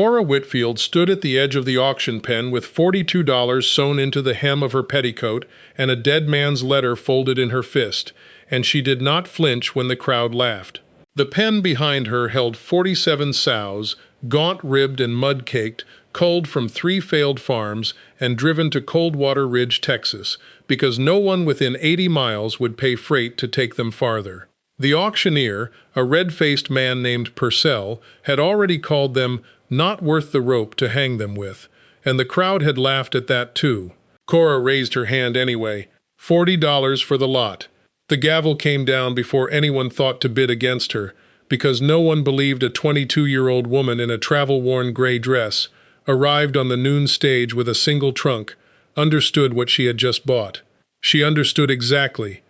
Cora Whitfield stood at the edge of the auction pen with $42 sewn into the hem of her petticoat and a dead man's letter folded in her fist, and she did not flinch when the crowd laughed. The pen behind her held 47 sows, gaunt-ribbed and mud-caked, culled from 3 failed farms and driven to Coldwater Ridge, Texas, because no one within 80 miles would pay freight to take them farther. The auctioneer, a red-faced man named Purcell, had already called them not worth the rope to hang them with, and the crowd had laughed at that too. Cora raised her hand anyway. $40 for the lot. The gavel came down before anyone thought to bid against her, because no one believed a 22-year-old woman in a travel-worn gray dress, arrived on the noon stage with a single trunk, understood what she had just bought. She understood exactly.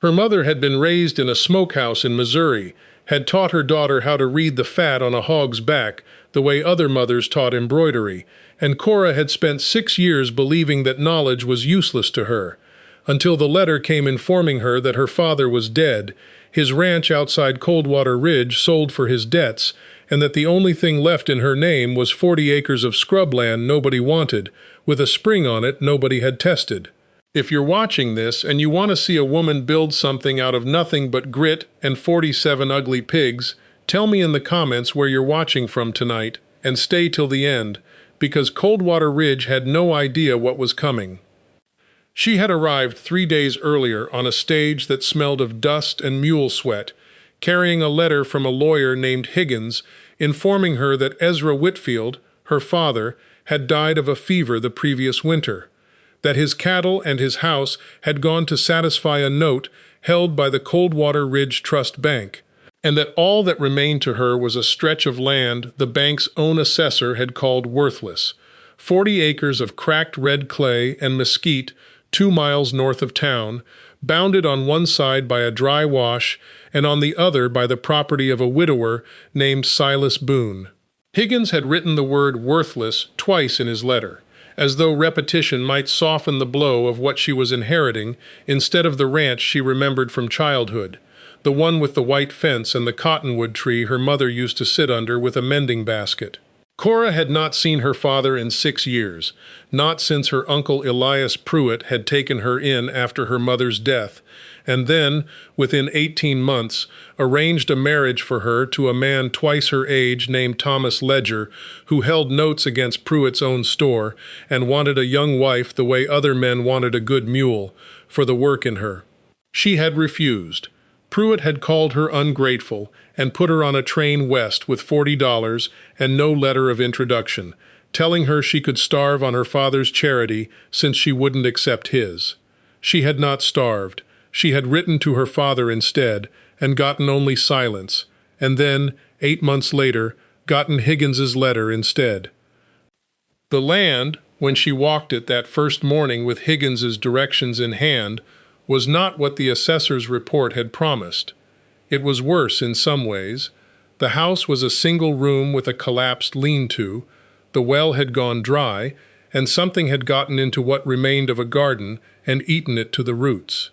Her mother had been raised in a smokehouse in Missouri, had taught her daughter how to read the fat on a hog's back, the way other mothers taught embroidery, and Cora had spent 6 years believing that knowledge was useless to her, until the letter came informing her that her father was dead, his ranch outside Coldwater Ridge sold for his debts, and that the only thing left in her name was 40 acres of scrubland nobody wanted, with a spring on it nobody had tested. If you're watching this and you want to see a woman build something out of nothing but grit and 47 ugly pigs, tell me in the comments where you're watching from tonight, and stay till the end, because Coldwater Ridge had no idea what was coming. She had arrived 3 days earlier on a stage that smelled of dust and mule sweat, carrying a letter from a lawyer named Higgins, informing her that Ezra Whitfield, her father, had died of a fever the previous winter, that his cattle and his house had gone to satisfy a note held by the Coldwater Ridge Trust Bank, and that all that remained to her was a stretch of land the bank's own assessor had called worthless, 40 acres of cracked red clay and mesquite 2 miles north of town, bounded on one side by a dry wash and on the other by the property of a widower named Silas Boone. Higgins had written the word worthless twice in his letter, as though repetition might soften the blow of what she was inheriting instead of the ranch she remembered from childhood, the one with the white fence and the cottonwood tree her mother used to sit under with a mending basket. Cora had not seen her father in 6 years, not since her uncle Elias Pruitt had taken her in after her mother's death, and then, within 18 months, arranged a marriage for her to a man twice her age named Thomas Ledger, who held notes against Pruitt's own store and wanted a young wife the way other men wanted a good mule, for the work in her. She had refused. Pruitt had called her ungrateful and put her on a train west with $40 and no letter of introduction, telling her she could starve on her father's charity since she wouldn't accept his. She had not starved. She had written to her father instead and gotten only silence, and then, 8 months later, gotten Higgins's letter instead. The land, when she walked it that first morning with Higgins's directions in hand, was not what the assessor's report had promised. It was worse in some ways. The house was a single room with a collapsed lean-to, the well had gone dry, and something had gotten into what remained of a garden and eaten it to the roots.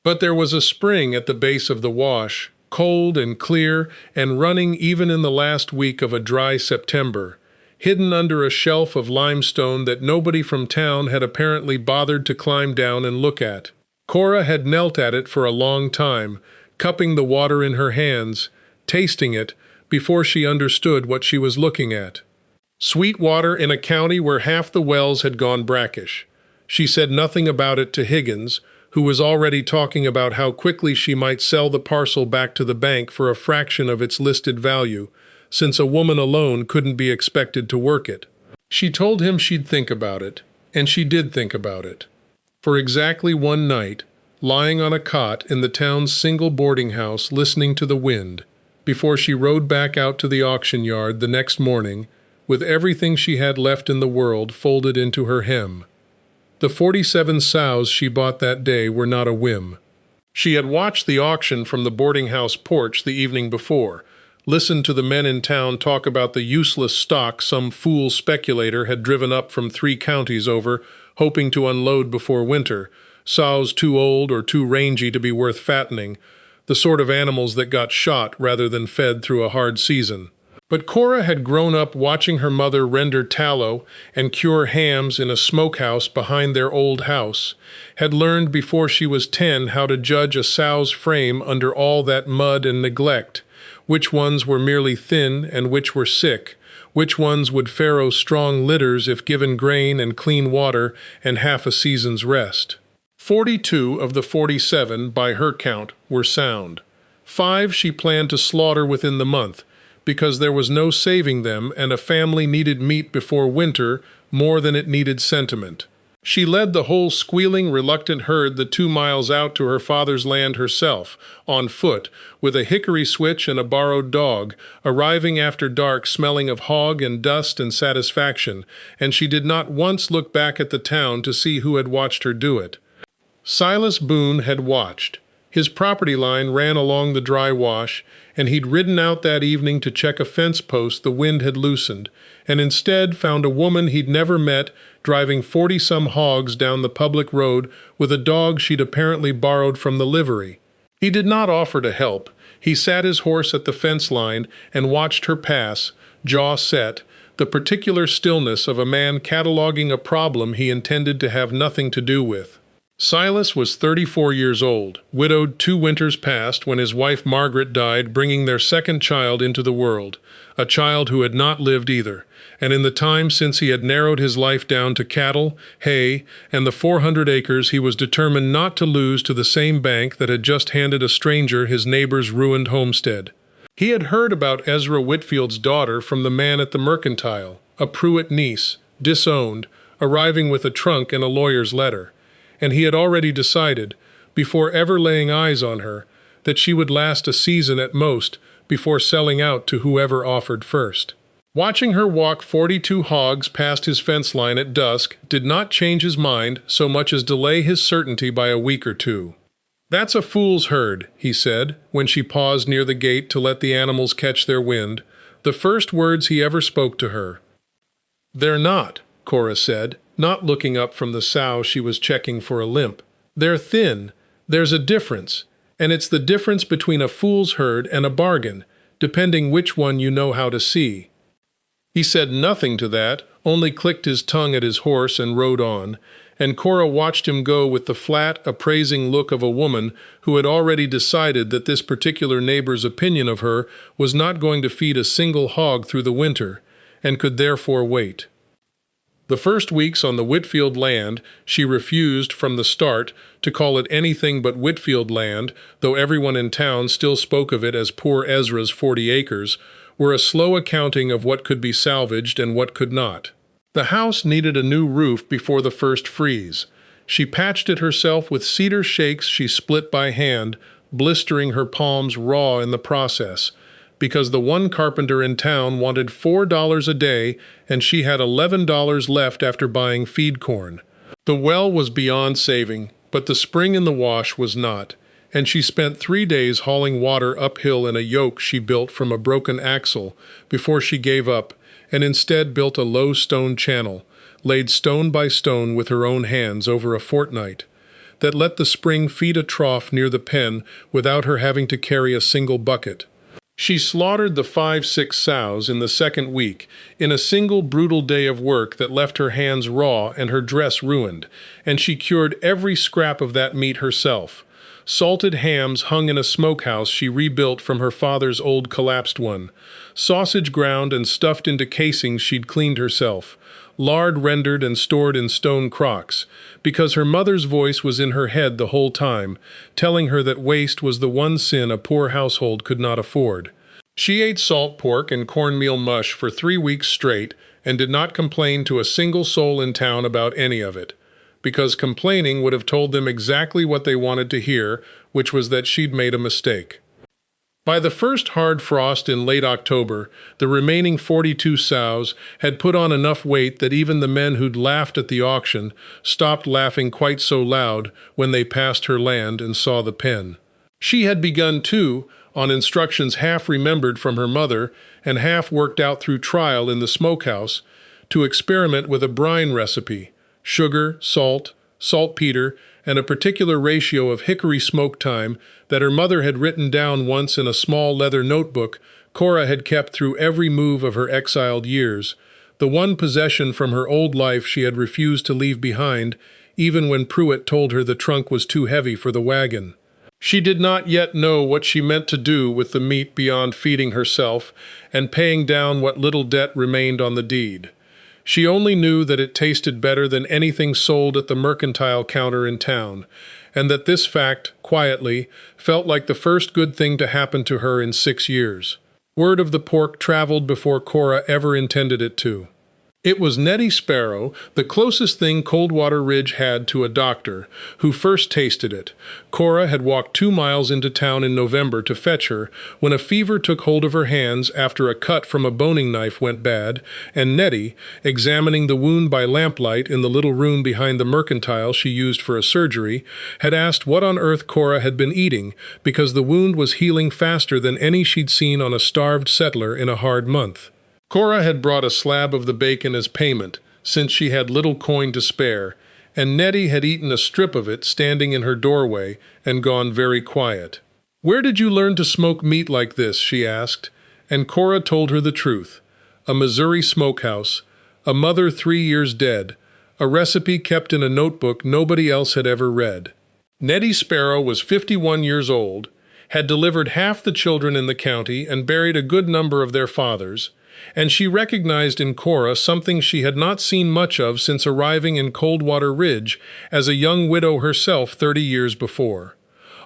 But there was a spring at the base of the wash, cold and clear and running even in the last week of a dry September, hidden under a shelf of limestone that nobody from town had apparently bothered to climb down and look at. Cora had knelt at it for a long time, cupping the water in her hands, tasting it, before she understood what she was looking at. Sweet water in a county where half the wells had gone brackish. She said nothing about it to Higgins, who was already talking about how quickly she might sell the parcel back to the bank for a fraction of its listed value, since a woman alone couldn't be expected to work it. She told him she'd think about it, and she did think about it. For exactly one night, lying on a cot in the town's single boarding house listening to the wind, before she rode back out to the auction yard the next morning, with everything she had left in the world folded into her hem. The 47 sows she bought that day were not a whim. She had watched the auction from the boarding house porch the evening before, listened to the men in town talk about the useless stock some fool speculator had driven up from 3 counties over, hoping to unload before winter, sows too old or too rangy to be worth fattening, the sort of animals that got shot rather than fed through a hard season. But Cora had grown up watching her mother render tallow and cure hams in a smokehouse behind their old house, had learned before she was 10 how to judge a sow's frame under all that mud and neglect, which ones were merely thin and which were sick, which ones would farrow strong litters if given grain and clean water and half a season's rest. 42 of the 47, by her count, were sound. 5 she planned to slaughter within the month, because there was no saving them and a family needed meat before winter more than it needed sentiment. She led the whole squealing, reluctant herd the 2 miles out to her father's land herself, on foot, with a hickory switch and a borrowed dog, arriving after dark smelling of hog and dust and satisfaction, and she did not once look back at the town to see who had watched her do it. Silas Boone had watched. His property line ran along the dry wash, and he'd ridden out that evening to check a fence post the wind had loosened, and instead found a woman he'd never met driving 40-some hogs down the public road with a dog she'd apparently borrowed from the livery. He did not offer to help. He sat his horse at the fence line and watched her pass, jaw set, the particular stillness of a man cataloging a problem he intended to have nothing to do with. Silas was 34 years old, widowed 2 winters past when his wife Margaret died, bringing their second child into the world, a child who had not lived either, and in the time since he had narrowed his life down to cattle, hay, and the 400 acres he was determined not to lose to the same bank that had just handed a stranger his neighbor's ruined homestead. He had heard about Ezra Whitfield's daughter from the man at the mercantile, a Pruitt niece, disowned, arriving with a trunk and a lawyer's letter. And he had already decided, before ever laying eyes on her, that she would last a season at most before selling out to whoever offered first. Watching her walk 42 hogs past his fence line at dusk did not change his mind so much as delay his certainty by a week or 2. "That's a fool's herd," he said, when she paused near the gate to let the animals catch their wind, the first words he ever spoke to her. "They're not," Cora said, not looking up from the sow she was checking for a limp. "They're thin. There's a difference, and it's the difference between a fool's herd and a bargain, depending which one you know how to see." He said nothing to that, only clicked his tongue at his horse and rode on, and Cora watched him go with the flat, appraising look of a woman who had already decided that this particular neighbor's opinion of her was not going to feed a single hog through the winter, and could therefore wait. The first weeks on the Whitfield land, she refused from the start to call it anything but Whitfield land, though everyone in town still spoke of it as poor Ezra's 40 acres, were a slow accounting of what could be salvaged and what could not. The house needed a new roof before the first freeze. She patched it herself with cedar shakes she split by hand, blistering her palms raw in the process, because the one carpenter in town wanted $4 a day and she had $11 left after buying feed corn. The well was beyond saving, but the spring in the wash was not, and she spent 3 days hauling water uphill in a yoke she built from a broken axle before she gave up and instead built a low stone channel, laid stone by stone with her own hands over a fortnight, that let the spring feed a trough near the pen without her having to carry a single bucket. She slaughtered the 5-6 sows in the second week, in a single brutal day of work that left her hands raw and her dress ruined, and she cured every scrap of that meat herself. Salted hams hung in a smokehouse she rebuilt from her father's old collapsed one. Sausage ground and stuffed into casings she'd cleaned herself. Lard rendered and stored in stone crocks, because her mother's voice was in her head the whole time, telling her that waste was the one sin a poor household could not afford. She ate salt pork and cornmeal mush for 3 weeks straight and did not complain to a single soul in town about any of it, because complaining would have told them exactly what they wanted to hear, which was that she'd made a mistake. By the first hard frost in late October, the remaining 42 sows had put on enough weight that even the men who'd laughed at the auction stopped laughing quite so loud when they passed her land and saw the pen. She had begun, too, on instructions half remembered from her mother and half worked out through trial in the smokehouse, to experiment with a brine recipe: sugar, salt, saltpeter, and a particular ratio of hickory smoke time that her mother had written down once in a small leather notebook Cora had kept through every move of her exiled years, the one possession from her old life she had refused to leave behind, even when Pruitt told her the trunk was too heavy for the wagon. She did not yet know what she meant to do with the meat beyond feeding herself and paying down what little debt remained on the deed. She only knew that it tasted better than anything sold at the mercantile counter in town, and that this fact, quietly, felt like the first good thing to happen to her in 6 years. Word of the pork traveled before Cora ever intended it to. It was Nettie Sparrow, the closest thing Coldwater Ridge had to a doctor, who first tasted it. Cora had walked 2 miles into town in November to fetch her, when a fever took hold of her hands after a cut from a boning knife went bad, and Nettie, examining the wound by lamplight in the little room behind the mercantile she used for a surgery, had asked what on earth Cora had been eating, because the wound was healing faster than any she'd seen on a starved settler in a hard month. Cora had brought a slab of the bacon as payment, since she had little coin to spare, and Nettie had eaten a strip of it standing in her doorway and gone very quiet. "Where did you learn to smoke meat like this?" she asked, and Cora told her the truth. A Missouri smokehouse, a mother 3 years dead, a recipe kept in a notebook nobody else had ever read. Nettie Sparrow was 51 years old, had delivered half the children in the county and buried a good number of their fathers, and she recognized in Cora something she had not seen much of since arriving in Coldwater Ridge as a young widow herself 30 years before.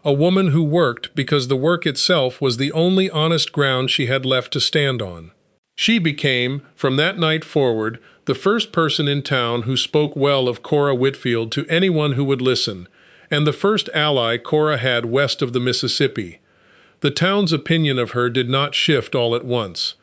A woman who worked because the work itself was the only honest ground she had left to stand on. She became, from that night forward, the first person in town who spoke well of Cora Whitfield to anyone who would listen, and the first ally Cora had west of the Mississippi. The town's opinion of her did not shift all at once.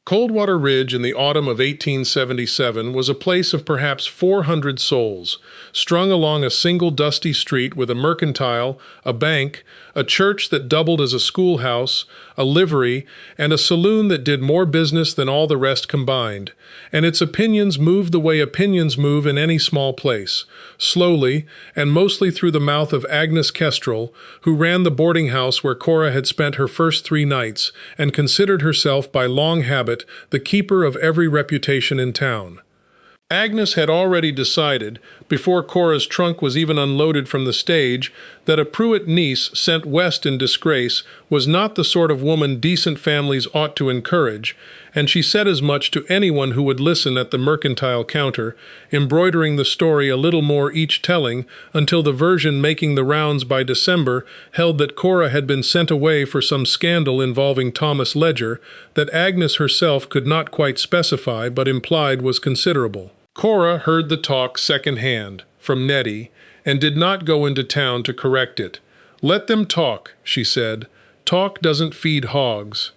Coldwater Ridge in the autumn of 1877 was a place of perhaps 400 souls, strung along a single dusty street with a mercantile, a bank, a church that doubled as a schoolhouse, a livery, and a saloon that did more business than all the rest combined. And its opinions moved the way opinions move in any small place, slowly, and mostly through the mouth of Agnes Kestrel, who ran the boarding house where Cora had spent her first 3 nights, and considered herself by long habit the keeper of every reputation in town. Agnes had already decided, before Cora's trunk was even unloaded from the stage, that a Pruitt niece sent west in disgrace was not the sort of woman decent families ought to encourage, and she said as much to anyone who would listen at the mercantile counter, embroidering the story a little more each telling, until the version making the rounds by December held that Cora had been sent away for some scandal involving Thomas Ledger, that Agnes herself could not quite specify but implied was considerable. Cora heard the talk second-hand, from Nettie, and did not go into town to correct it. "Let them talk," she said. "Talk doesn't feed hogs."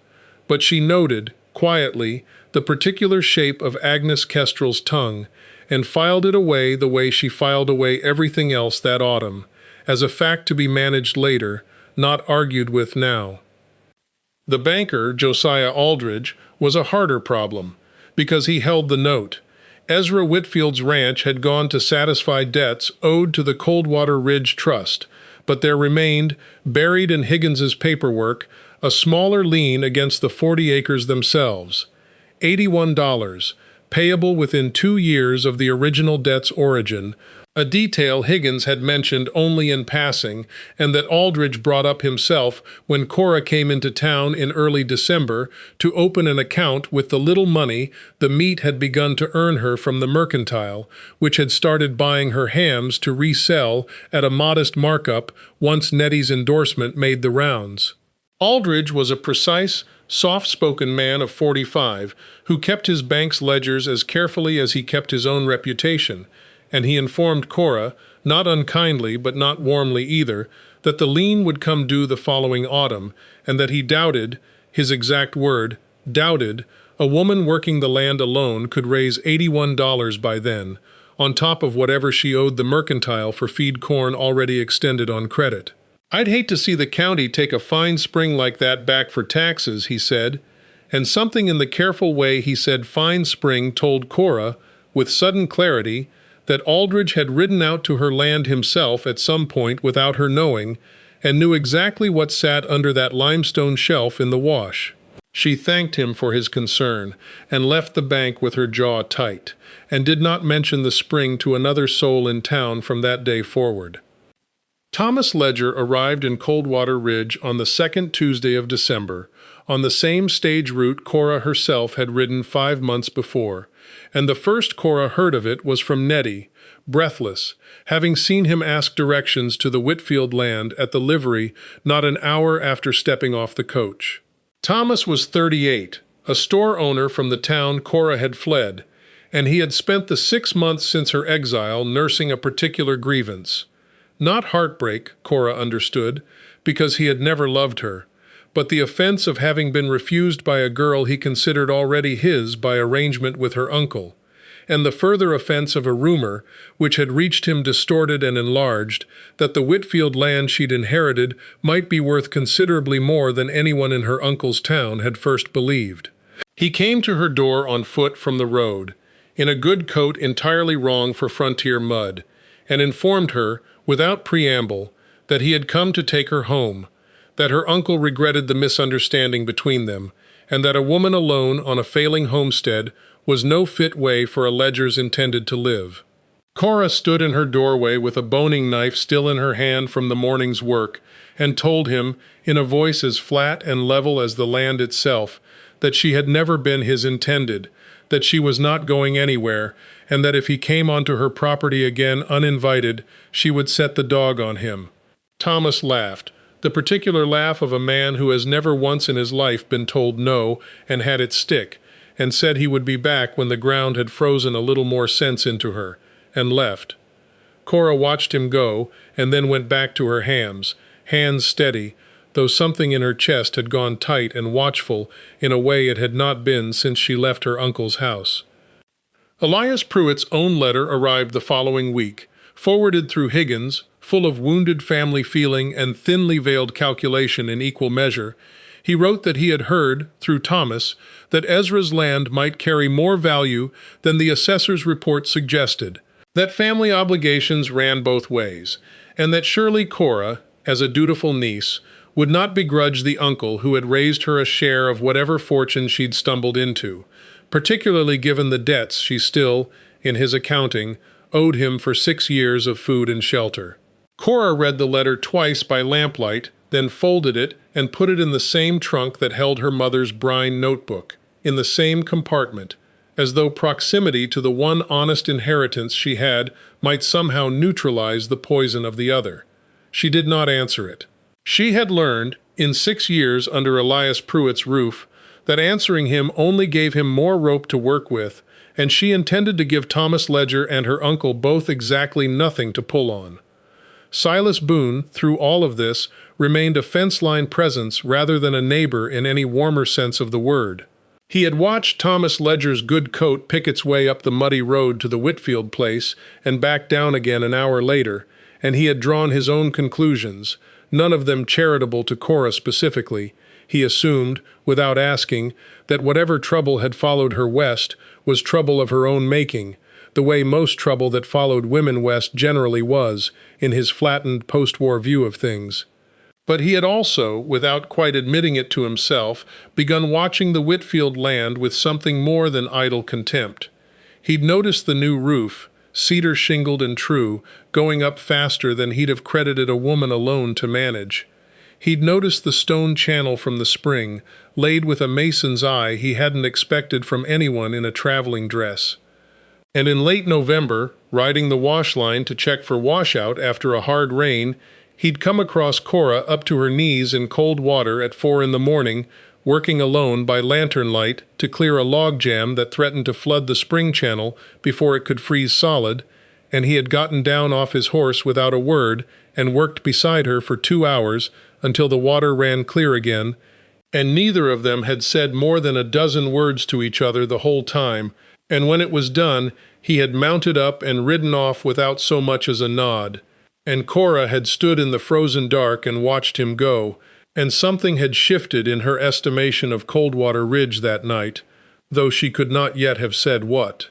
But she noted, quietly, the particular shape of Agnes Kestrel's tongue, and filed it away the way she filed away everything else that autumn, as a fact to be managed later, not argued with now. The banker, Josiah Aldridge, was a harder problem, because he held the note. Ezra Whitfield's ranch had gone to satisfy debts owed to the Coldwater Ridge Trust, but there remained, buried in Higgins's paperwork, a smaller lien against the 40 acres themselves. $81, payable within 2 years of the original debt's origin, a detail Higgins had mentioned only in passing, and that Aldridge brought up himself when Cora came into town in early December to open an account with the little money the meat had begun to earn her from the mercantile, which had started buying her hams to resell at a modest markup once Nettie's endorsement made the rounds. Aldridge was a precise, soft-spoken man of 45 who kept his bank's ledgers as carefully as he kept his own reputation, and he informed Cora, not unkindly but not warmly either, that the lien would come due the following autumn, and that he doubted, his exact word, doubted, a woman working the land alone could raise $81 by then, on top of whatever she owed the mercantile for feed corn already extended on credit. "I'd hate to see the county take a fine spring like that back for taxes," he said, and something in the careful way he said fine spring told Cora, with sudden clarity, that Aldridge had ridden out to her land himself at some point without her knowing, and knew exactly what sat under that limestone shelf in the wash. She thanked him for his concern, and left the bank with her jaw tight, and did not mention the spring to another soul in town from that day forward. Thomas Ledger arrived in Coldwater Ridge on the second Tuesday of December, on the same stage route Cora herself had ridden 5 months before, and the first Cora heard of it was from Nettie, breathless, having seen him ask directions to the Whitfield land at the livery not an hour after stepping off the coach. Thomas was 38, a store owner from the town Cora had fled, and he had spent the 6 months since her exile nursing a particular grievance. Not heartbreak, Cora understood, because he had never loved her, but the offense of having been refused by a girl he considered already his by arrangement with her uncle, and the further offense of a rumor, which had reached him distorted and enlarged, that the Whitfield land she'd inherited might be worth considerably more than anyone in her uncle's town had first believed. He came to her door on foot from the road, in a good coat entirely wrong for frontier mud, and informed her, without preamble, that he had come to take her home, that her uncle regretted the misunderstanding between them, and that a woman alone on a failing homestead was no fit way for a Ledger's intended to live. Cora stood in her doorway with a boning knife still in her hand from the morning's work, and told him, in a voice as flat and level as the land itself, that she had never been his intended, that she was not going anywhere, and that if he came onto her property again uninvited, she would set the dog on him. Thomas laughed, the particular laugh of a man who has never once in his life been told no and had it stick, and said he would be back when the ground had frozen a little more sense into her, and left. Cora watched him go, and then went back to her hams, hands steady, though something in her chest had gone tight and watchful in a way it had not been since she left her uncle's house. Elias Pruitt's own letter arrived the following week, forwarded through Higgins, full of wounded family feeling and thinly veiled calculation in equal measure. He wrote that he had heard, through Thomas, that Ezra's land might carry more value than the assessor's report suggested, that family obligations ran both ways, and that surely Cora, as a dutiful niece, would not begrudge the uncle who had raised her a share of whatever fortune she'd stumbled into, particularly given the debts she still, in his accounting, owed him for 6 years of food and shelter. Cora read the letter twice by lamplight, then folded it and put it in the same trunk that held her mother's brine notebook, in the same compartment, as though proximity to the one honest inheritance she had might somehow neutralize the poison of the other. She did not answer it. She had learned, in 6 years under Elias Pruitt's roof, that answering him only gave him more rope to work with, and she intended to give Thomas Ledger and her uncle both exactly nothing to pull on. Silas Boone, through all of this, remained a fence-line presence rather than a neighbor in any warmer sense of the word. He had watched Thomas Ledger's good coat pick its way up the muddy road to the Whitfield place and back down again an hour later, and he had drawn his own conclusions, none of them charitable to Cora specifically. He assumed, without asking, that whatever trouble had followed her west was trouble of her own making, the way most trouble that followed women west generally was, in his flattened post-war view of things. But he had also, without quite admitting it to himself, begun watching the Whitfield land with something more than idle contempt. He'd noticed the new roof, cedar shingled and true, going up faster than he'd have credited a woman alone to manage. He'd noticed the stone channel from the spring, laid with a mason's eye he hadn't expected from anyone in a traveling dress. And in late November, riding the wash line to check for washout after a hard rain, he'd come across Cora up to her knees in cold water at 4 a.m, working alone by lantern light to clear a log jam that threatened to flood the spring channel before it could freeze solid, and he had gotten down off his horse without a word and worked beside her for 2 hours until the water ran clear again, and neither of them had said more than a dozen words to each other the whole time, and when it was done, he had mounted up and ridden off without so much as a nod, and Cora had stood in the frozen dark and watched him go, and something had shifted in her estimation of Coldwater Ridge that night, though she could not yet have said what.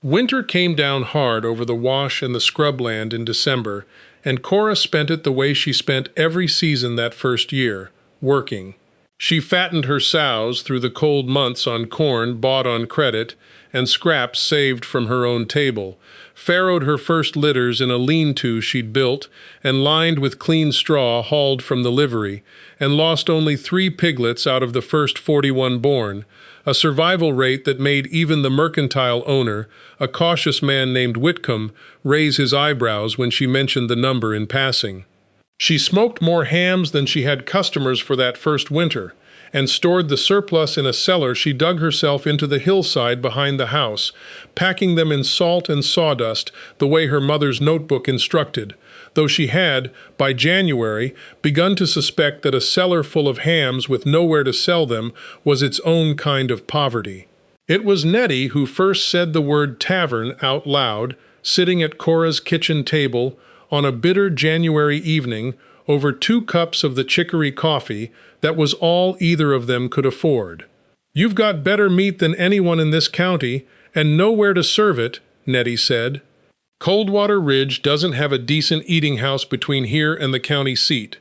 Winter came down hard over the wash and the scrubland in December, and Cora spent it the way she spent every season that first year, working. She fattened her sows through the cold months on corn bought on credit and scraps saved from her own table, farrowed her first litters in a lean-to she'd built and lined with clean straw hauled from the livery, and lost only 3 piglets out of the first 41 born, a survival rate that made even the mercantile owner, a cautious man named Whitcomb, raise his eyebrows when she mentioned the number in passing. She smoked more hams than she had customers for that first winter, and stored the surplus in a cellar she dug herself into the hillside behind the house, packing them in salt and sawdust the way her mother's notebook instructed, though she had, by January, begun to suspect that a cellar full of hams with nowhere to sell them was its own kind of poverty. It was Nettie who first said the word tavern out loud, sitting at Cora's kitchen table on a bitter January evening over 2 cups of the chicory coffee that was all either of them could afford. "You've got better meat than anyone in this county, and nowhere to serve it," Nettie said. "Coldwater Ridge doesn't have a decent eating house between here and the county seat.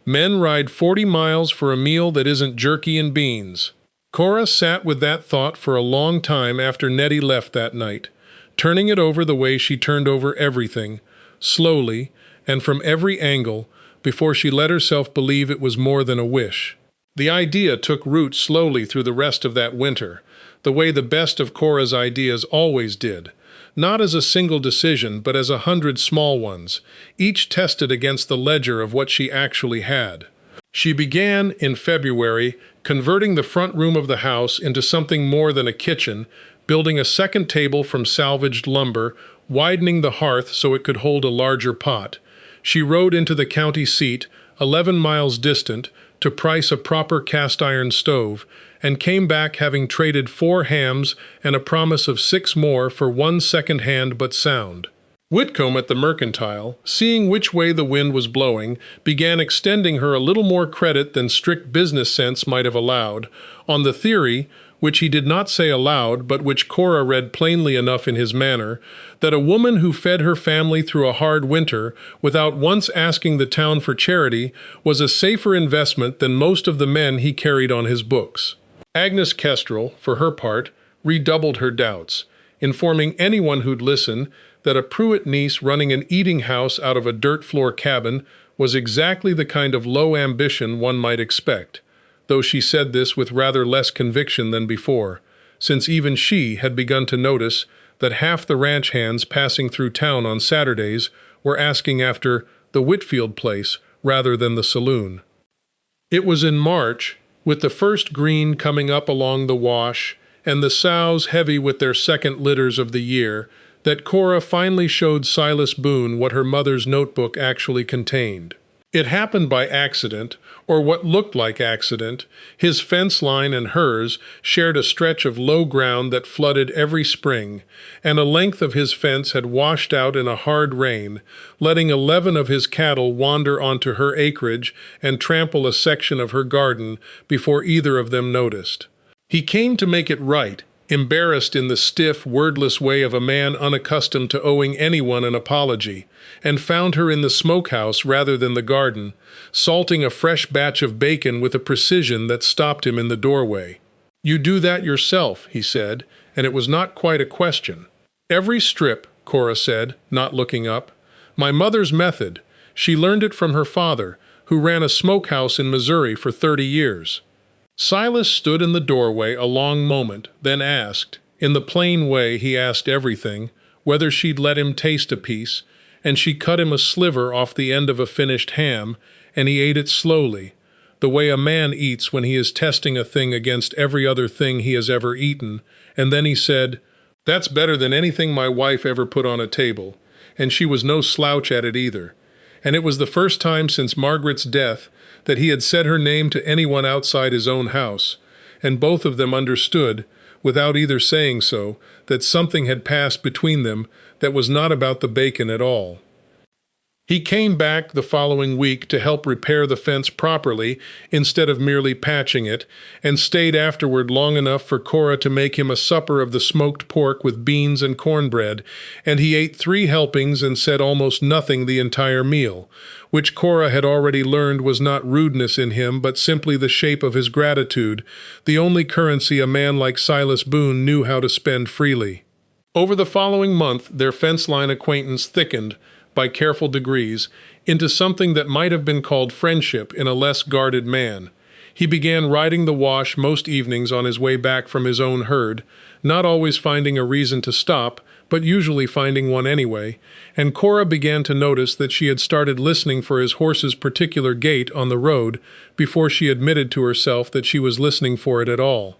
Men ride 40 miles for a meal that isn't jerky and beans." Cora sat with that thought for a long time after Nettie left that night, turning it over the way she turned over everything, slowly, and from every angle, before she let herself believe it was more than a wish. The idea took root slowly through the rest of that winter, the way the best of Cora's ideas always did, not as a single decision but as 100 small ones, each tested against the ledger of what she actually had. She began, in February, converting the front room of the house into something more than a kitchen, building a second table from salvaged lumber, widening the hearth so it could hold a larger pot. She rode into the county seat, 11 miles distant, to price a proper cast-iron stove, and came back having traded 4 hams and a promise of 6 more for 1 second-hand but sound. Whitcomb at the mercantile, seeing which way the wind was blowing, began extending her a little more credit than strict business sense might have allowed, on the theory, which he did not say aloud but which Cora read plainly enough in his manner, that a woman who fed her family through a hard winter without once asking the town for charity was a safer investment than most of the men he carried on his books. Agnes Kestrel, for her part, redoubled her doubts, informing anyone who'd listen that a Pruitt niece running an eating house out of a dirt-floor cabin was exactly the kind of low ambition one might expect, though she said this with rather less conviction than before, since even she had begun to notice that half the ranch hands passing through town on Saturdays were asking after the Whitfield place rather than the saloon. It was in March, with the first green coming up along the wash and the sows heavy with their second litters of the year, that Cora finally showed Silas Boone what her mother's notebook actually contained. It happened by accident, or what looked like accident. His fence line and hers shared a stretch of low ground that flooded every spring, and a length of his fence had washed out in a hard rain, letting 11 of his cattle wander onto her acreage and trample a section of her garden before either of them noticed. He came to make it right, embarrassed in the stiff, wordless way of a man unaccustomed to owing anyone an apology, and found her in the smokehouse rather than the garden, salting a fresh batch of bacon with a precision that stopped him in the doorway. "You do that yourself," he said, and it was not quite a question. "Every strip," Cora said, not looking up. "My mother's method. She learned it from her father, who ran a smokehouse in Missouri for 30 years. Silas stood in the doorway a long moment, then asked, in the plain way he asked everything, whether she'd let him taste a piece, and she cut him a sliver off the end of a finished ham, and he ate it slowly, the way a man eats when he is testing a thing against every other thing he has ever eaten, and then he said, "That's better than anything my wife ever put on a table, and she was no slouch at it either." And it was the first time since Margaret's death that he had said her name to anyone outside his own house, and both of them understood, without either saying so, that something had passed between them that was not about the bacon at all. He came back the following week to help repair the fence properly instead of merely patching it, and stayed afterward long enough for Cora to make him a supper of the smoked pork with beans and cornbread, and he ate 3 helpings and said almost nothing the entire meal, which Cora had already learned was not rudeness in him but simply the shape of his gratitude, the only currency a man like Silas Boone knew how to spend freely. Over the following month their fence-line acquaintance thickened, by careful degrees, into something that might have been called friendship in a less guarded man. He began riding the wash most evenings on his way back from his own herd, not always finding a reason to stop, but usually finding one anyway, and Cora began to notice that she had started listening for his horse's particular gait on the road before she admitted to herself that she was listening for it at all.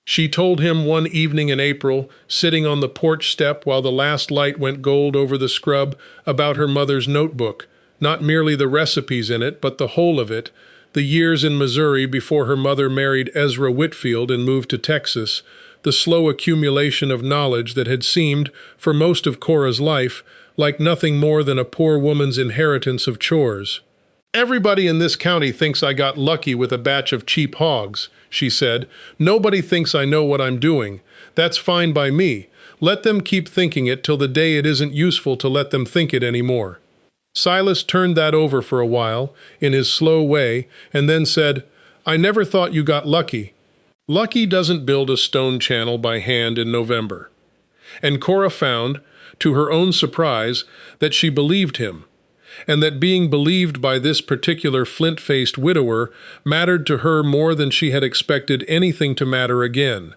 She told him one evening in April, sitting on the porch step while the last light went gold over the scrub, about her mother's notebook, not merely the recipes in it, but the whole of it, the years in Missouri before her mother married Ezra Whitfield and moved to Texas, the slow accumulation of knowledge that had seemed, for most of Cora's life, like nothing more than a poor woman's inheritance of chores. "Everybody in this county thinks I got lucky with a batch of cheap hogs," she said. "Nobody thinks I know what I'm doing. That's fine by me. Let them keep thinking it till the day it isn't useful to let them think it anymore." Silas turned that over for a while, in his slow way, and then said, "I never thought you got lucky." Lucky doesn't build a stone channel by hand in November. And Cora found, to her own surprise, that she believed him, and that being believed by this particular flint-faced widower mattered to her more than she had expected anything to matter again.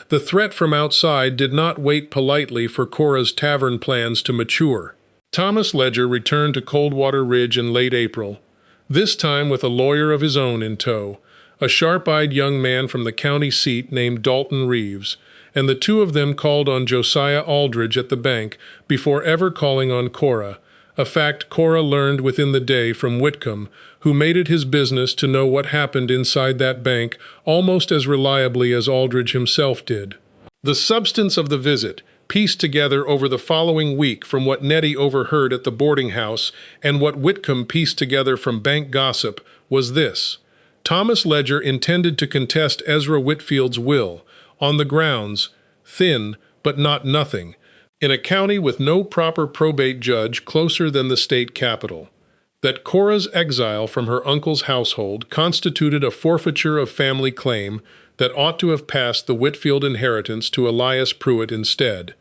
The threat from outside did not wait politely for Cora's tavern plans to mature. Thomas Ledger returned to Coldwater Ridge in late April, this time with a lawyer of his own in tow, a sharp-eyed young man from the county seat named Dalton Reeves, and the two of them called on Josiah Aldridge at the bank before ever calling on Cora, a fact Cora learned within the day from Whitcomb, who made it his business to know what happened inside that bank almost as reliably as Aldridge himself did. The substance of the visit, pieced together over the following week from what Nettie overheard at the boarding house and what Whitcomb pieced together from bank gossip, was this. Thomas Ledger intended to contest Ezra Whitfield's will, on the grounds, thin but not nothing, in a county with no proper probate judge closer than the state capital. That Cora's exile from her uncle's household constituted a forfeiture of family claim that ought to have passed the Whitfield inheritance to Elias Pruitt instead,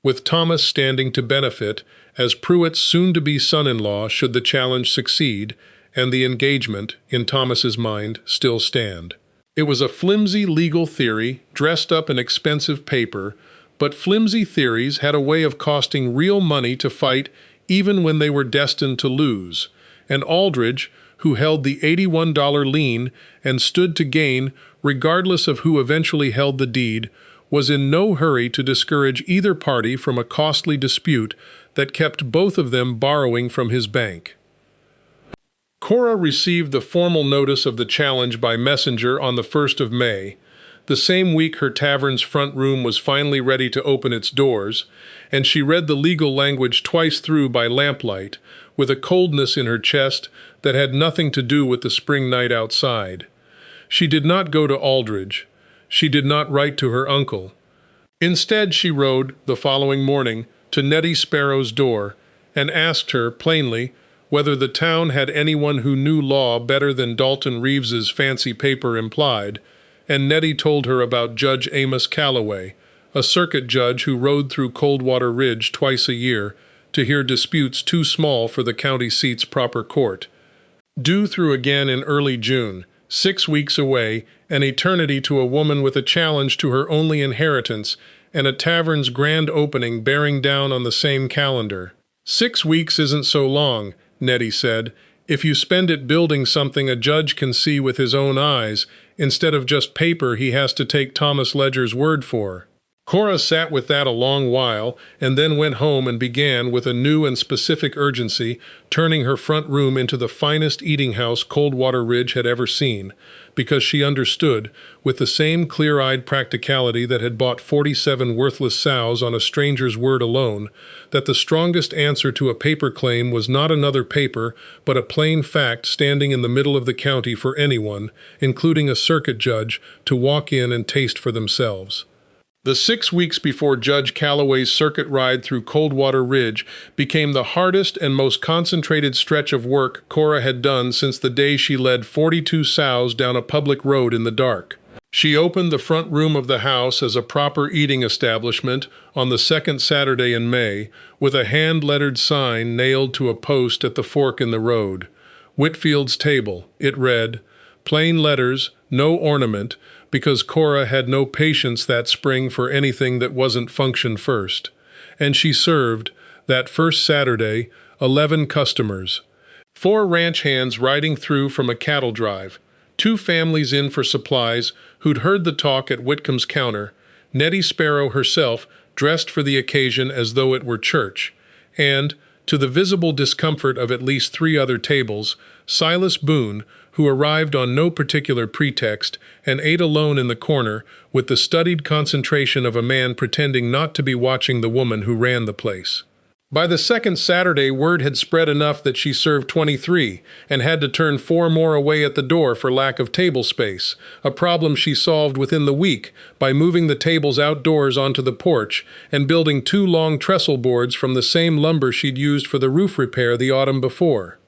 with Thomas standing to benefit as Pruitt's soon-to-be son-in-law should the challenge succeed, and the engagement, in Thomas's mind, still stand. It was a flimsy legal theory, dressed up in expensive paper, but flimsy theories had a way of costing real money to fight even when they were destined to lose, and Aldridge, who held the $81 lien and stood to gain regardless of who eventually held the deed, was in no hurry to discourage either party from a costly dispute that kept both of them borrowing from his bank. Cora received the formal notice of the challenge by messenger on the 1st of May, the same week her tavern's front room was finally ready to open its doors, and she read the legal language twice through by lamplight, with a coldness in her chest that had nothing to do with the spring night outside. She did not go to Aldridge. She did not write to her uncle. Instead, she rode, the following morning, to Nettie Sparrow's door, and asked her, plainly, whether the town had anyone who knew law better than Dalton Reeves's fancy paper implied, and Nettie told her about Judge Amos Calloway, a circuit judge who rode through Coldwater Ridge twice a year to hear disputes too small for the county seat's proper court. Due through again in early June, 6 weeks away, an eternity to a woman with a challenge to her only inheritance and a tavern's grand opening bearing down on the same calendar. 6 weeks isn't so long, Nettie said, if you spend it building something a judge can see with his own eyes, instead of just paper he has to take Thomas Ledger's word for. Cora sat with that a long while, and then went home and began, with a new and specific urgency, turning her front room into the finest eating house Coldwater Ridge had ever seen, because she understood, with the same clear-eyed practicality that had bought 47 worthless sows on a stranger's word alone, that the strongest answer to a paper claim was not another paper, but a plain fact standing in the middle of the county for anyone, including a circuit judge, to walk in and taste for themselves. The 6 weeks before Judge Calloway's circuit ride through Coldwater Ridge became the hardest and most concentrated stretch of work Cora had done since the day she led 42 sows down a public road in the dark. She opened the front room of the house as a proper eating establishment on the second Saturday in May, with a hand-lettered sign nailed to a post at the fork in the road. Whitfield's Table, it read, plain letters, no ornament, because Cora had no patience that spring for anything that wasn't function first. And she served, that first Saturday, 11 customers. 4 ranch hands riding through from a cattle drive, 2 families in for supplies who'd heard the talk at Whitcomb's counter, Nettie Sparrow herself, dressed for the occasion as though it were church, and, to the visible discomfort of at least 3 other tables, Silas Boone, who arrived on no particular pretext and ate alone in the corner with the studied concentration of a man pretending not to be watching the woman who ran the place. By the second Saturday, word had spread enough that she served 23 and had to turn 4 more away at the door for lack of table space, a problem she solved within the week by moving the tables outdoors onto the porch and building 2 long trestle boards from the same lumber she'd used for the roof repair the autumn before.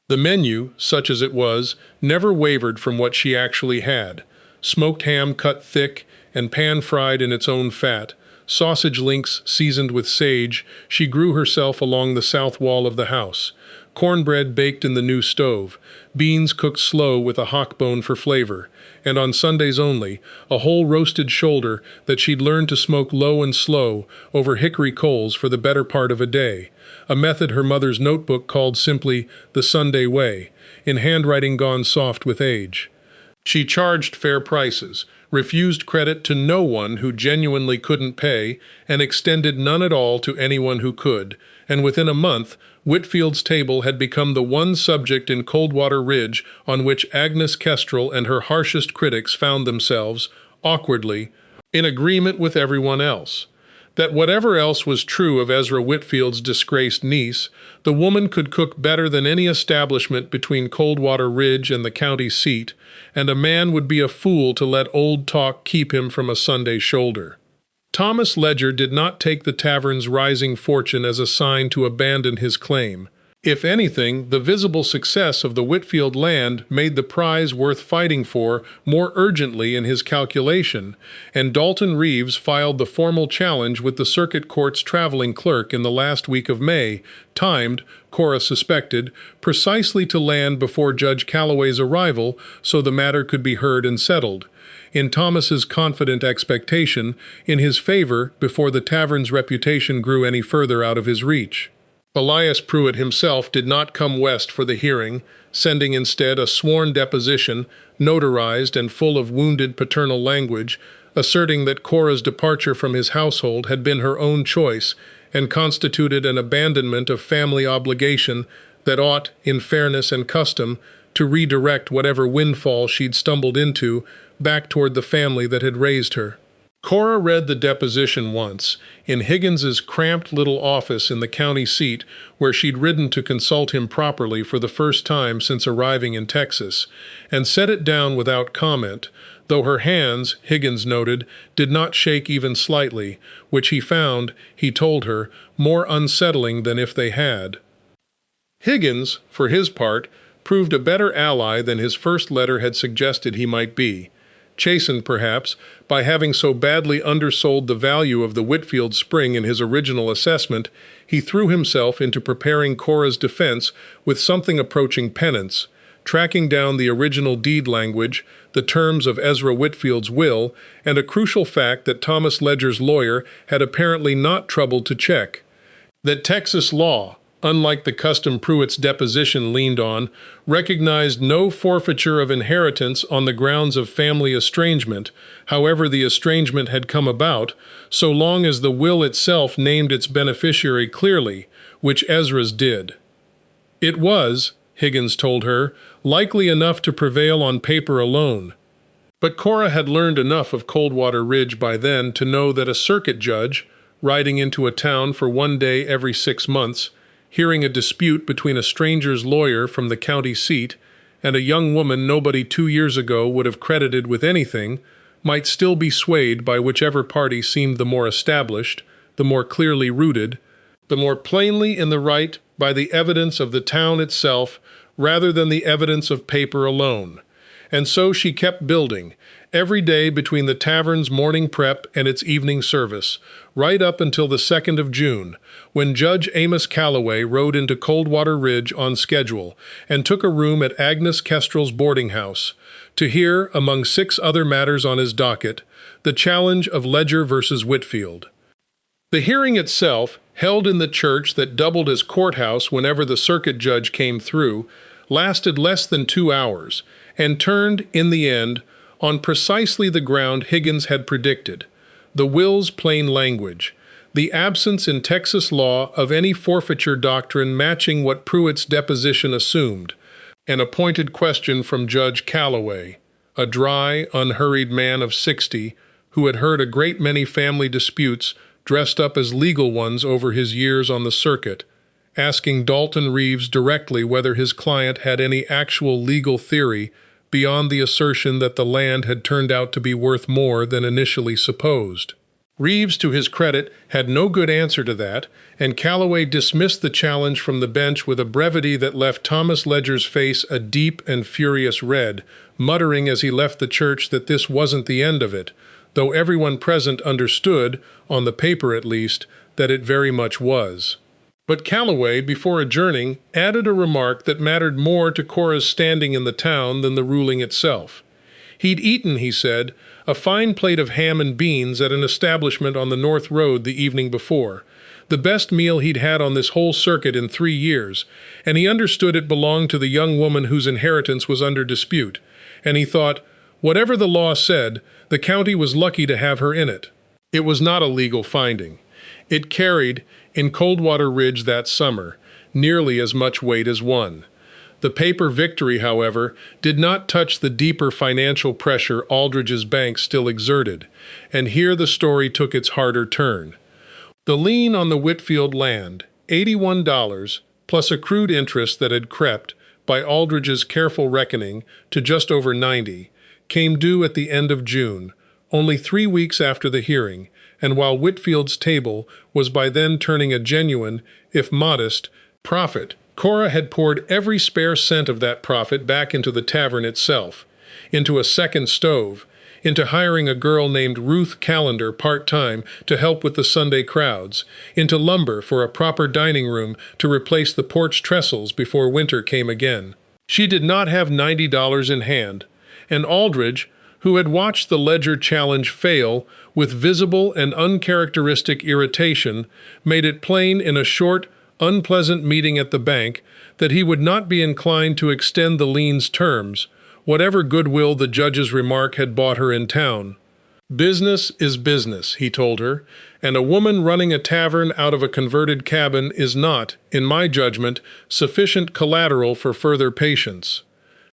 The menu, such as it was, never wavered from what she actually had. Smoked ham cut thick and pan-fried in its own fat, sausage links seasoned with sage she grew herself along the south wall of the house, cornbread baked in the new stove, beans cooked slow with a hock bone for flavor, and on Sundays only, a whole roasted shoulder that she'd learned to smoke low and slow over hickory coals for the better part of a day, a method her mother's notebook called simply the Sunday way, in handwriting gone soft with age. She charged fair prices, refused credit to no one who genuinely couldn't pay, and extended none at all to anyone who could, and within a month, Whitfield's Table had become the one subject in Coldwater Ridge on which Agnes Kestrel and her harshest critics found themselves, awkwardly, in agreement with everyone else. That whatever else was true of Ezra Whitfield's disgraced niece, the woman could cook better than any establishment between Coldwater Ridge and the county seat, and a man would be a fool to let old talk keep him from a Sunday shoulder. Thomas Ledger did not take the tavern's rising fortune as a sign to abandon his claim. If anything, the visible success of the Whitfield land made the prize worth fighting for more urgently in his calculation, and Dalton Reeves filed the formal challenge with the circuit court's traveling clerk in the last week of May, timed, Cora suspected, precisely to land before Judge Calloway's arrival so the matter could be heard and settled, in Thomas's confident expectation, in his favor before the tavern's reputation grew any further out of his reach. Elias Pruitt himself did not come west for the hearing, sending instead a sworn deposition, notarized and full of wounded paternal language, asserting that Cora's departure from his household had been her own choice and constituted an abandonment of family obligation that ought, in fairness and custom, to redirect whatever windfall she'd stumbled into back toward the family that had raised her. Cora read the deposition once, in Higgins's cramped little office in the county seat where she'd ridden to consult him properly for the first time since arriving in Texas, and set it down without comment, though her hands, Higgins noted, did not shake even slightly, which he found, he told her, more unsettling than if they had. Higgins, for his part, proved a better ally than his first letter had suggested he might be. Chastened, perhaps, by having so badly undersold the value of the Whitfield spring in his original assessment, he threw himself into preparing Cora's defense with something approaching penance, tracking down the original deed language, the terms of Ezra Whitfield's will, and a crucial fact that Thomas Ledger's lawyer had apparently not troubled to check: that Texas law, unlike the custom Pruitt's deposition leaned on, recognized no forfeiture of inheritance on the grounds of family estrangement, however the estrangement had come about, so long as the will itself named its beneficiary clearly, which Ezra's did. It was, Higgins told her, likely enough to prevail on paper alone. But Cora had learned enough of Coldwater Ridge by then to know that a circuit judge, riding into a town for one day every 6 months, hearing a dispute between a stranger's lawyer from the county seat and a young woman nobody 2 years ago would have credited with anything, might still be swayed by whichever party seemed the more established, the more clearly rooted, the more plainly in the right by the evidence of the town itself rather than the evidence of paper alone. And so she kept building, every day between the tavern's morning prep and its evening service, right up until the 2nd of June, when Judge Amos Calloway rode into Coldwater Ridge on schedule and took a room at Agnes Kestrel's boarding house to hear, among 6 other matters on his docket, the challenge of Ledger versus Whitfield. The hearing itself, held in the church that doubled as courthouse whenever the circuit judge came through, lasted less than 2 hours, and turned, in the end, on precisely the ground Higgins had predicted, the will's plain language, the absence in Texas law of any forfeiture doctrine matching what Pruitt's deposition assumed, an appointed question from Judge Calloway, a dry, unhurried man of 60 who had heard a great many family disputes dressed up as legal ones over his years on the circuit, asking Dalton Reeves directly whether his client had any actual legal theory beyond the assertion that the land had turned out to be worth more than initially supposed. Reeves, to his credit, had no good answer to that, and Calloway dismissed the challenge from the bench with a brevity that left Thomas Ledger's face a deep and furious red, muttering as he left the church that this wasn't the end of it, though everyone present understood, on the paper at least, that it very much was. But Calloway, before adjourning, added a remark that mattered more to Cora's standing in the town than the ruling itself. He'd eaten, he said, a fine plate of ham and beans at an establishment on the North Road the evening before, the best meal he'd had on this whole circuit in 3 years, and he understood it belonged to the young woman whose inheritance was under dispute, and he thought, whatever the law said, the county was lucky to have her in it. It was not a legal finding. It carried, in Coldwater Ridge that summer, nearly as much weight as one. The paper victory, however, did not touch the deeper financial pressure Aldridge's bank still exerted, and here the story took its harder turn. The lien on the Whitfield land, $81, plus accrued interest that had crept, by Aldridge's careful reckoning, to just over $90, came due at the end of June, only 3 weeks after the hearing, and while Whitfield's table was by then turning a genuine, if modest, profit, Cora had poured every spare cent of that profit back into the tavern itself, into a second stove, into hiring a girl named Ruth Callender part-time to help with the Sunday crowds, into lumber for a proper dining room to replace the porch trestles before winter came again. She did not have $90 in hand, and Aldridge, who had watched the Ledger challenge fail with visible and uncharacteristic irritation, made it plain in a short, unpleasant meeting at the bank that he would not be inclined to extend the lien's terms, whatever goodwill the judge's remark had bought her in town. Business is business, he told her, and a woman running a tavern out of a converted cabin is not, in my judgment, sufficient collateral for further patience.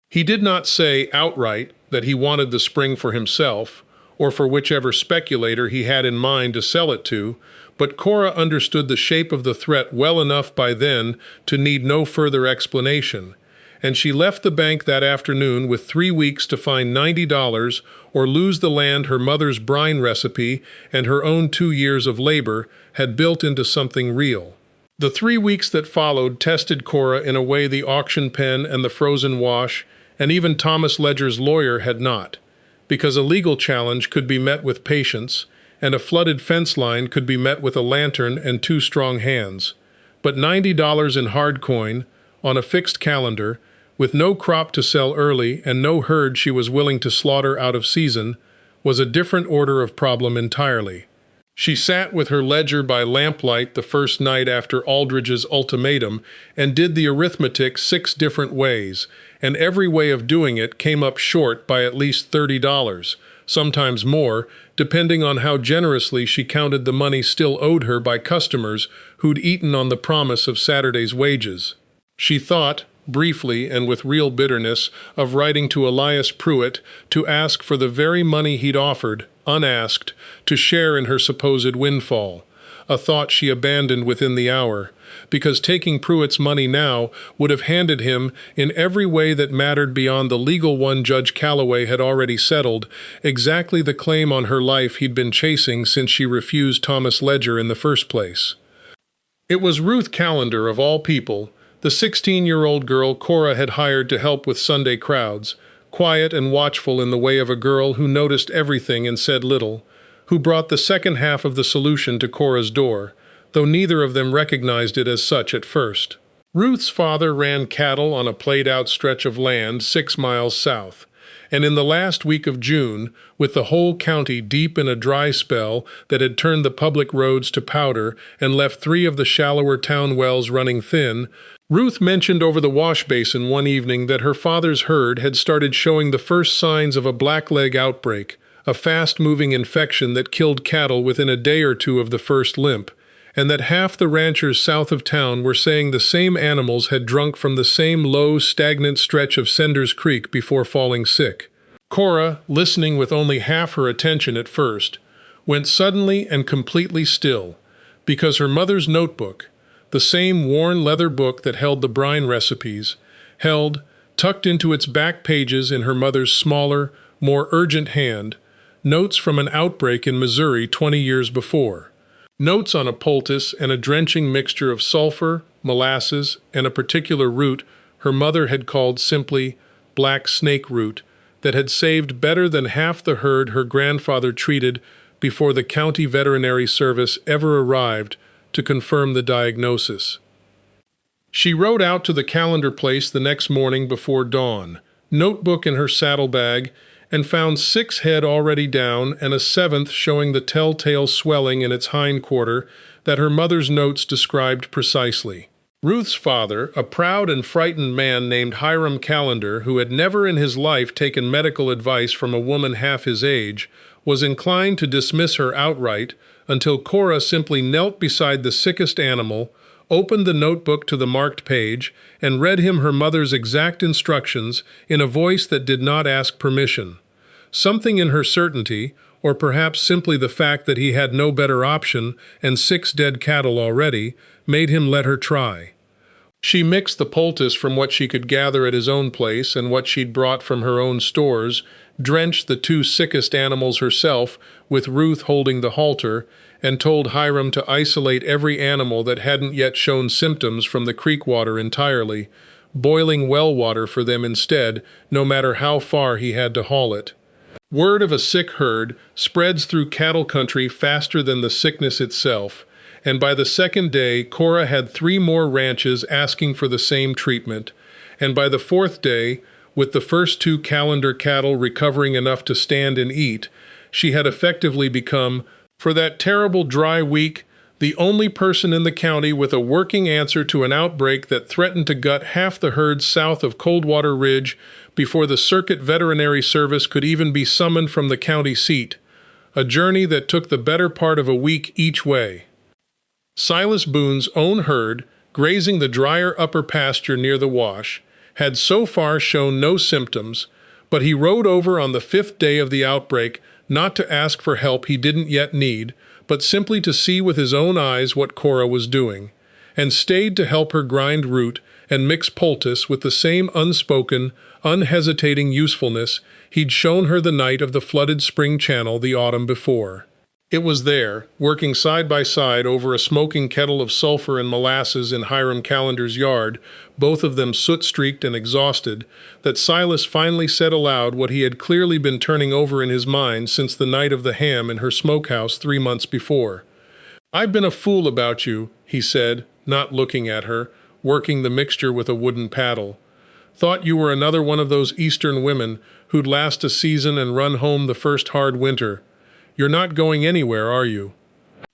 He did not say outright that he wanted the spring for himself, or for whichever speculator he had in mind to sell it to, but Cora understood the shape of the threat well enough by then to need no further explanation, and she left the bank that afternoon with 3 weeks to find $90 or lose the land her mother's brine recipe and her own 2 years of labor had built into something real. The 3 weeks that followed tested Cora in a way the auction pen and the frozen wash and even Thomas Ledger's lawyer had not, because a legal challenge could be met with patience, and a flooded fence line could be met with a lantern and 2 strong hands. But $90 in hard coin, on a fixed calendar, with no crop to sell early and no herd she was willing to slaughter out of season, was a different order of problem entirely. She sat with her ledger by lamplight the first night after Aldridge's ultimatum and did the arithmetic 6 different ways, and every way of doing it came up short by at least $30, sometimes more, depending on how generously she counted the money still owed her by customers who'd eaten on the promise of Saturday's wages. She thought, briefly and with real bitterness, of writing to Elias Pruitt to ask for the very money he'd offered, unasked, to share in her supposed windfall, a thought she abandoned within the hour, because taking Pruitt's money now would have handed him, in every way that mattered beyond the legal one Judge Calloway had already settled, exactly the claim on her life he'd been chasing since she refused Thomas Ledger in the first place. It was Ruth Callender, of all people, the 16-year-old girl Cora had hired to help with Sunday crowds, quiet and watchful in the way of a girl who noticed everything and said little, who brought the second half of the solution to Cora's door, though neither of them recognized it as such at first. Ruth's father ran cattle on a played-out stretch of land 6 miles south, and in the last week of June, with the whole county deep in a dry spell that had turned the public roads to powder and left 3 of the shallower town wells running thin, Ruth mentioned over the wash basin one evening that her father's herd had started showing the first signs of a blackleg outbreak, a fast-moving infection that killed cattle within a day or two of the first limp, and that half the ranchers south of town were saying the same animals had drunk from the same low, stagnant stretch of Sender's Creek before falling sick. Cora, listening with only half her attention at first, went suddenly and completely still, because her mother's notebook, the same worn leather book that held the brine recipes, held, tucked into its back pages in her mother's smaller, more urgent hand, notes from an outbreak in Missouri 20 years before. Notes on a poultice and a drenching mixture of sulfur, molasses, and a particular root her mother had called simply black snake root that had saved better than half the herd her grandfather treated before the county veterinary service ever arrived to confirm the diagnosis. She rode out to the Callender place the next morning before dawn, notebook in her saddlebag, and found 6 head already down and a 7th showing the telltale swelling in its hind quarter that her mother's notes described precisely. Ruth's father, a proud and frightened man named Hiram Callender, who had never in his life taken medical advice from a woman half his age, was inclined to dismiss her outright until Cora simply knelt beside the sickest animal, opened the notebook to the marked page, and read him her mother's exact instructions in a voice that did not ask permission. Something in her certainty, or perhaps simply the fact that he had no better option and 6 dead cattle already, made him let her try. She mixed the poultice from what she could gather at his own place and what she'd brought from her own stores, drenched the 2 sickest animals herself, with Ruth holding the halter, and told Hiram to isolate every animal that hadn't yet shown symptoms from the creek water entirely, boiling well water for them instead, no matter how far he had to haul it. Word of a sick herd spreads through cattle country faster than the sickness itself, and by the second day Cora had 3 more ranches asking for the same treatment, and by the 4th day, with the first 2 Callender cattle recovering enough to stand and eat, she had effectively become, for that terrible dry week, the only person in the county with a working answer to an outbreak that threatened to gut half the herds south of Coldwater Ridge before the Circuit Veterinary Service could even be summoned from the county seat, a journey that took the better part of a week each way. Silas Boone's own herd, grazing the drier upper pasture near the wash, had so far shown no symptoms, but he rode over on the 5th day of the outbreak not to ask for help he didn't yet need, but simply to see with his own eyes what Cora was doing, and stayed to help her grind root and mix poultice with the same unspoken, unhesitating usefulness he'd shown her the night of the flooded spring channel the autumn before. It was there, working side by side over a smoking kettle of sulfur and molasses in Hiram Callender's yard, both of them soot-streaked and exhausted, that Silas finally said aloud what he had clearly been turning over in his mind since the night of the ham in her smokehouse 3 months before. "I've been a fool about you," he said, not looking at her, working the mixture with a wooden paddle. "Thought you were another one of those Eastern women who'd last a season and run home the first hard winter. You're not going anywhere, are you?"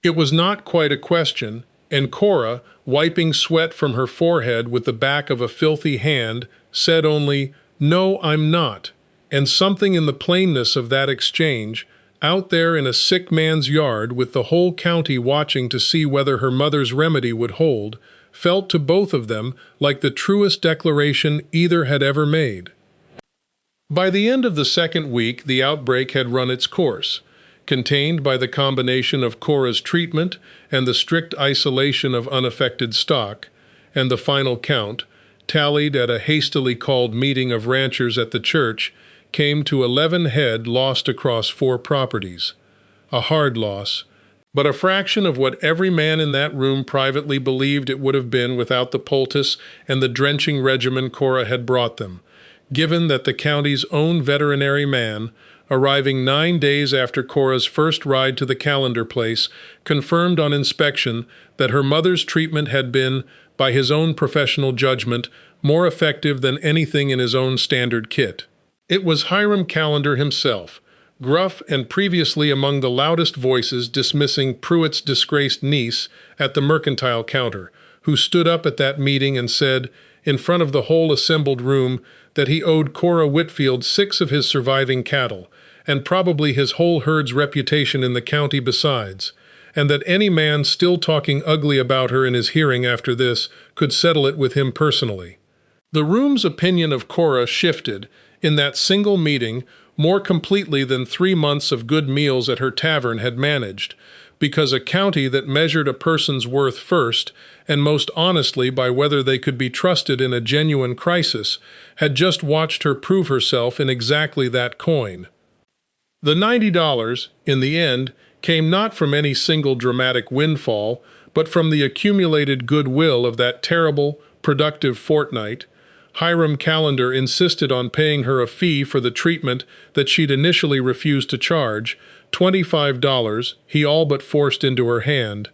It was not quite a question, and Cora, wiping sweat from her forehead with the back of a filthy hand, said only, "No, I'm not." And something in the plainness of that exchange, out there in a sick man's yard with the whole county watching to see whether her mother's remedy would hold, felt to both of them like the truest declaration either had ever made. By the end of the second week, the outbreak had run its course, contained by the combination of Cora's treatment and the strict isolation of unaffected stock, and the final count, tallied at a hastily called meeting of ranchers at the church, came to 11 head lost across 4 properties. A hard loss, but a fraction of what every man in that room privately believed it would have been without the poultice and the drenching regimen Cora had brought them, given that the county's own veterinary man, arriving 9 days after Cora's first ride to the Calendar place, confirmed on inspection that her mother's treatment had been, by his own professional judgment, more effective than anything in his own standard kit. It was Hiram Calendar himself, gruff and previously among the loudest voices dismissing Pruitt's disgraced niece at the mercantile counter, who stood up at that meeting and said, in front of the whole assembled room, that he owed Cora Whitfield 6 of his surviving cattle, and probably his whole herd's reputation in the county besides, and that any man still talking ugly about her in his hearing after this could settle it with him personally. The room's opinion of Cora shifted, in that single meeting, more completely than 3 months of good meals at her tavern had managed, because a county that measured a person's worth first, and most honestly by whether they could be trusted in a genuine crisis, had just watched her prove herself in exactly that coin. The $90, in the end, came not from any single dramatic windfall, but from the accumulated goodwill of that terrible, productive fortnight. Hiram Calendar insisted on paying her a fee for the treatment that she'd initially refused to charge, $25, he all but forced into her hand.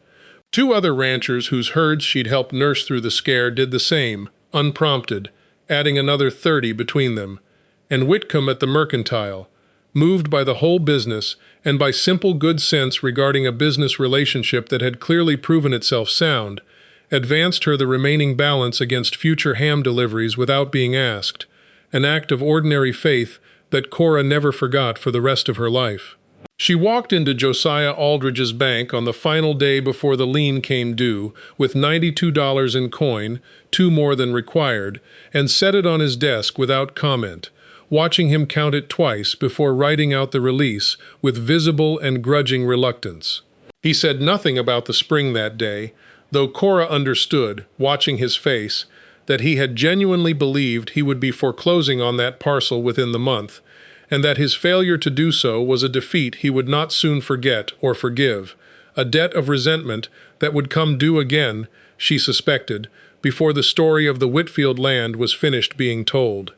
2 other ranchers whose herds she'd helped nurse through the scare did the same, unprompted, adding another 30 between them. And Whitcomb at the mercantile, moved by the whole business and by simple good sense regarding a business relationship that had clearly proven itself sound, advanced her the remaining balance against future ham deliveries without being asked, an act of ordinary faith that Cora never forgot for the rest of her life. She walked into Josiah Aldridge's bank on the final day before the lien came due with $92 in coin, 2 more than required, and set it on his desk without comment, watching him count it twice before writing out the release with visible and grudging reluctance. He said nothing about the spring that day, though Cora understood, watching his face, that he had genuinely believed he would be foreclosing on that parcel within the month, and that his failure to do so was a defeat he would not soon forget or forgive, a debt of resentment that would come due again, she suspected, before the story of the Whitfield land was finished being told.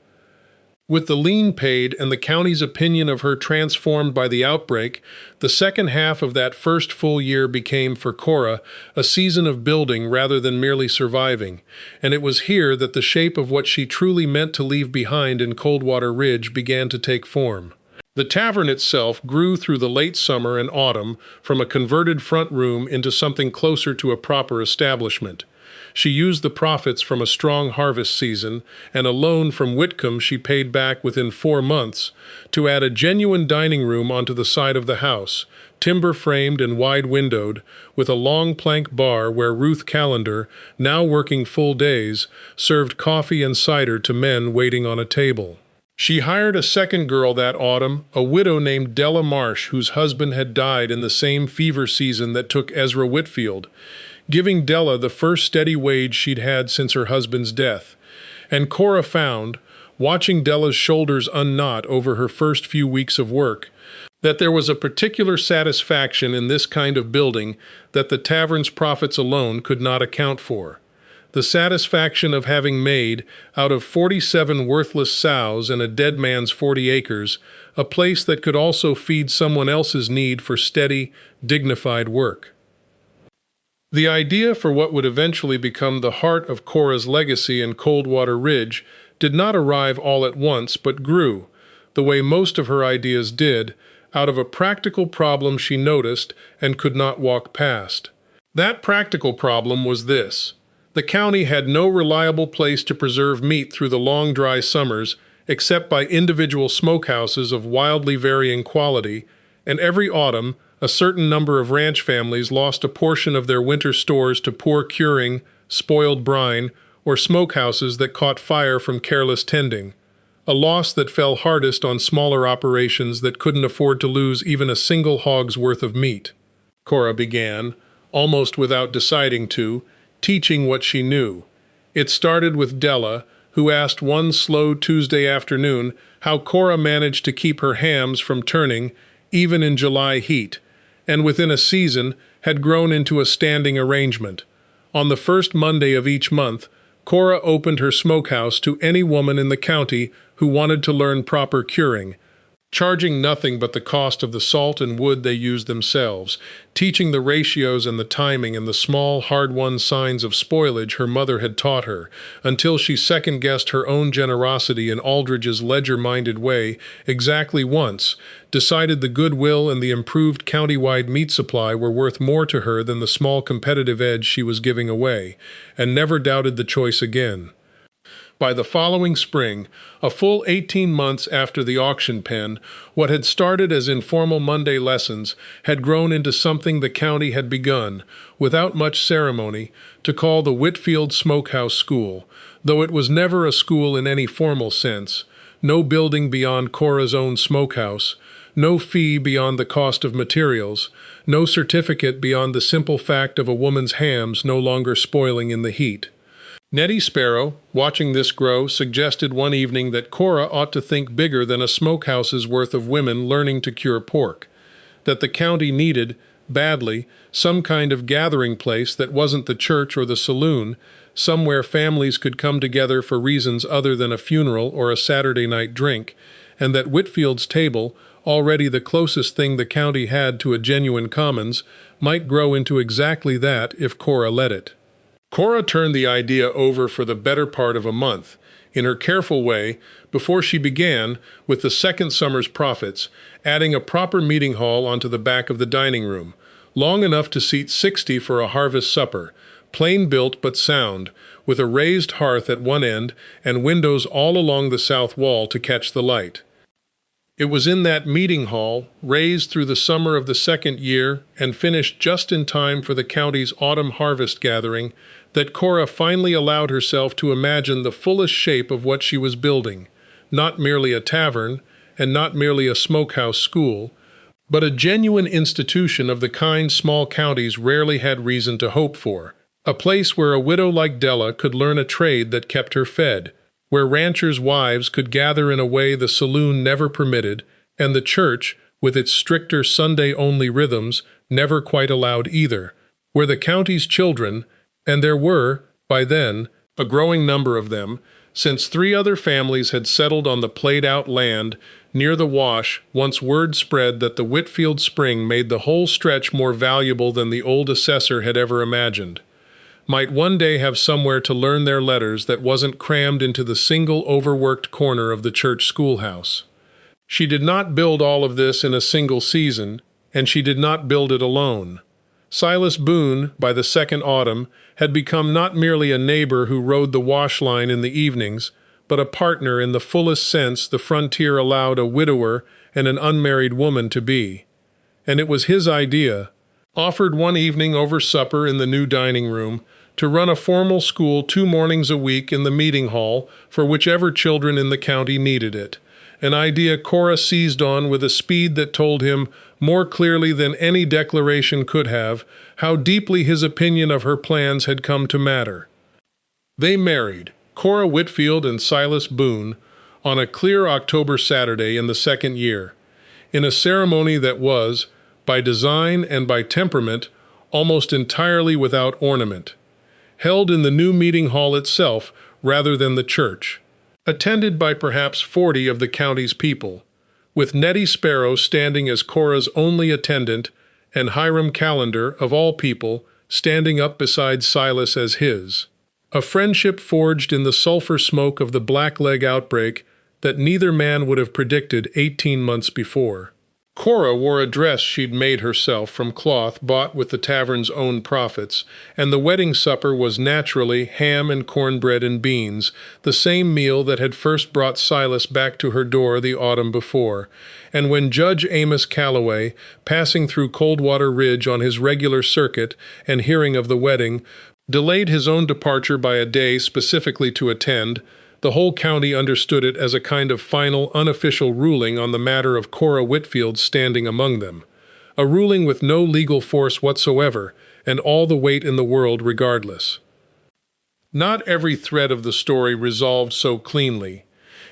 With the lien paid and the county's opinion of her transformed by the outbreak, the second half of that first full year became, for Cora, a season of building rather than merely surviving, and it was here that the shape of what she truly meant to leave behind in Coldwater Ridge began to take form. The tavern itself grew through the late summer and autumn from a converted front room into something closer to a proper establishment. She used the profits from a strong harvest season and a loan from Whitcomb she paid back within 4 months to add a genuine dining room onto the side of the house, timber-framed and wide-windowed, with a long plank bar where Ruth Calendar, now working full days, served coffee and cider to men waiting on a table. She hired a second girl that autumn, a widow named Della Marsh, whose husband had died in the same fever season that took Ezra Whitfield, giving Della the first steady wage she'd had since her husband's death. And Cora found, watching Della's shoulders unknot over her first few weeks of work, that there was a particular satisfaction in this kind of building that the tavern's profits alone could not account for. The satisfaction of having made, out of 47 worthless sows and a dead man's 40 acres, a place that could also feed someone else's need for steady, dignified work. The idea for what would eventually become the heart of Cora's legacy in Coldwater Ridge did not arrive all at once but grew, the way most of her ideas did, out of a practical problem she noticed and could not walk past. That practical problem was this. The county had no reliable place to preserve meat through the long dry summers except by individual smokehouses of wildly varying quality, and every autumn a certain number of ranch families lost a portion of their winter stores to poor curing, spoiled brine, or smokehouses that caught fire from careless tending, a loss that fell hardest on smaller operations that couldn't afford to lose even a single hog's worth of meat. Cora began, almost without deciding to, teaching what she knew. It started with Della, who asked one slow Tuesday afternoon how Cora managed to keep her hams from turning, even in July heat, and within a season had grown into a standing arrangement. On the first Monday of each month, Cora opened her smokehouse to any woman in the county who wanted to learn proper curing, charging nothing but the cost of the salt and wood they used themselves, teaching the ratios and the timing and the small, hard-won signs of spoilage her mother had taught her, until she second-guessed her own generosity in Aldridge's ledger-minded way exactly once, decided the goodwill and the improved county-wide meat supply were worth more to her than the small competitive edge she was giving away, and never doubted the choice again. By the following spring, a full 18 months after the auction pen, what had started as informal Monday lessons had grown into something the county had begun, without much ceremony, to call the Whitfield Smokehouse School, though it was never a school in any formal sense, no building beyond Cora's own smokehouse, no fee beyond the cost of materials, no certificate beyond the simple fact of a woman's hams no longer spoiling in the heat. Nettie Sparrow, watching this grow, suggested one evening that Cora ought to think bigger than a smokehouse's worth of women learning to cure pork, that the county needed, badly, some kind of gathering place that wasn't the church or the saloon, somewhere families could come together for reasons other than a funeral or a Saturday night drink, and that Whitfield's table, already the closest thing the county had to a genuine commons, might grow into exactly that if Cora let it. Cora turned the idea over for the better part of a month, in her careful way, before she began, with the second summer's profits, adding a proper meeting hall onto the back of the dining room, long enough to seat 60 for a harvest supper, plain built but sound, with a raised hearth at one end and windows all along the south wall to catch the light. It was in that meeting hall, raised through the summer of the second year and finished just in time for the county's autumn harvest gathering, that Cora finally allowed herself to imagine the fullest shape of what she was building, not merely a tavern, and not merely a smokehouse school, but a genuine institution of the kind small counties rarely had reason to hope for, a place where a widow like Della could learn a trade that kept her fed, where ranchers' wives could gather in a way the saloon never permitted, and the church, with its stricter Sunday-only rhythms, never quite allowed either, where the county's children, and there were, by then, a growing number of them, since 3 other families had settled on the played-out land near the wash once word spread that the Whitfield Spring made the whole stretch more valuable than the old assessor had ever imagined, might one day have somewhere to learn their letters that wasn't crammed into the single overworked corner of the church schoolhouse. She did not build all of this in a single season, and she did not build it alone. Silas Boone, by the second autumn, had become not merely a neighbor who rode the wash line in the evenings, but a partner in the fullest sense the frontier allowed a widower and an unmarried woman to be. And it was his idea, offered one evening over supper in the new dining room, to run a formal school 2 mornings a week in the meeting hall for whichever children in the county needed it, an idea Cora seized on with a speed that told him, more clearly than any declaration could have, how deeply his opinion of her plans had come to matter. They married, Cora Whitfield and Silas Boone, on a clear October Saturday in the second year, in a ceremony that was, by design and by temperament, almost entirely without ornament, held in the new meeting hall itself rather than the church, attended by perhaps 40 of the county's people, with Nettie Sparrow standing as Cora's only attendant and Hiram Callender, of all people, standing up beside Silas as his. A friendship forged in the sulfur smoke of the blackleg outbreak that neither man would have predicted 18 months before. Cora wore a dress she'd made herself from cloth bought with the tavern's own profits, and the wedding supper was naturally ham and cornbread and beans, the same meal that had first brought Silas back to her door the autumn before. And when Judge Amos Calloway, passing through Coldwater Ridge on his regular circuit and hearing of the wedding, delayed his own departure by a day specifically to attend, the whole county understood it as a kind of final, unofficial ruling on the matter of Cora Whitfield's standing among them. A ruling with no legal force whatsoever, and all the weight in the world regardless. Not every thread of the story resolved so cleanly,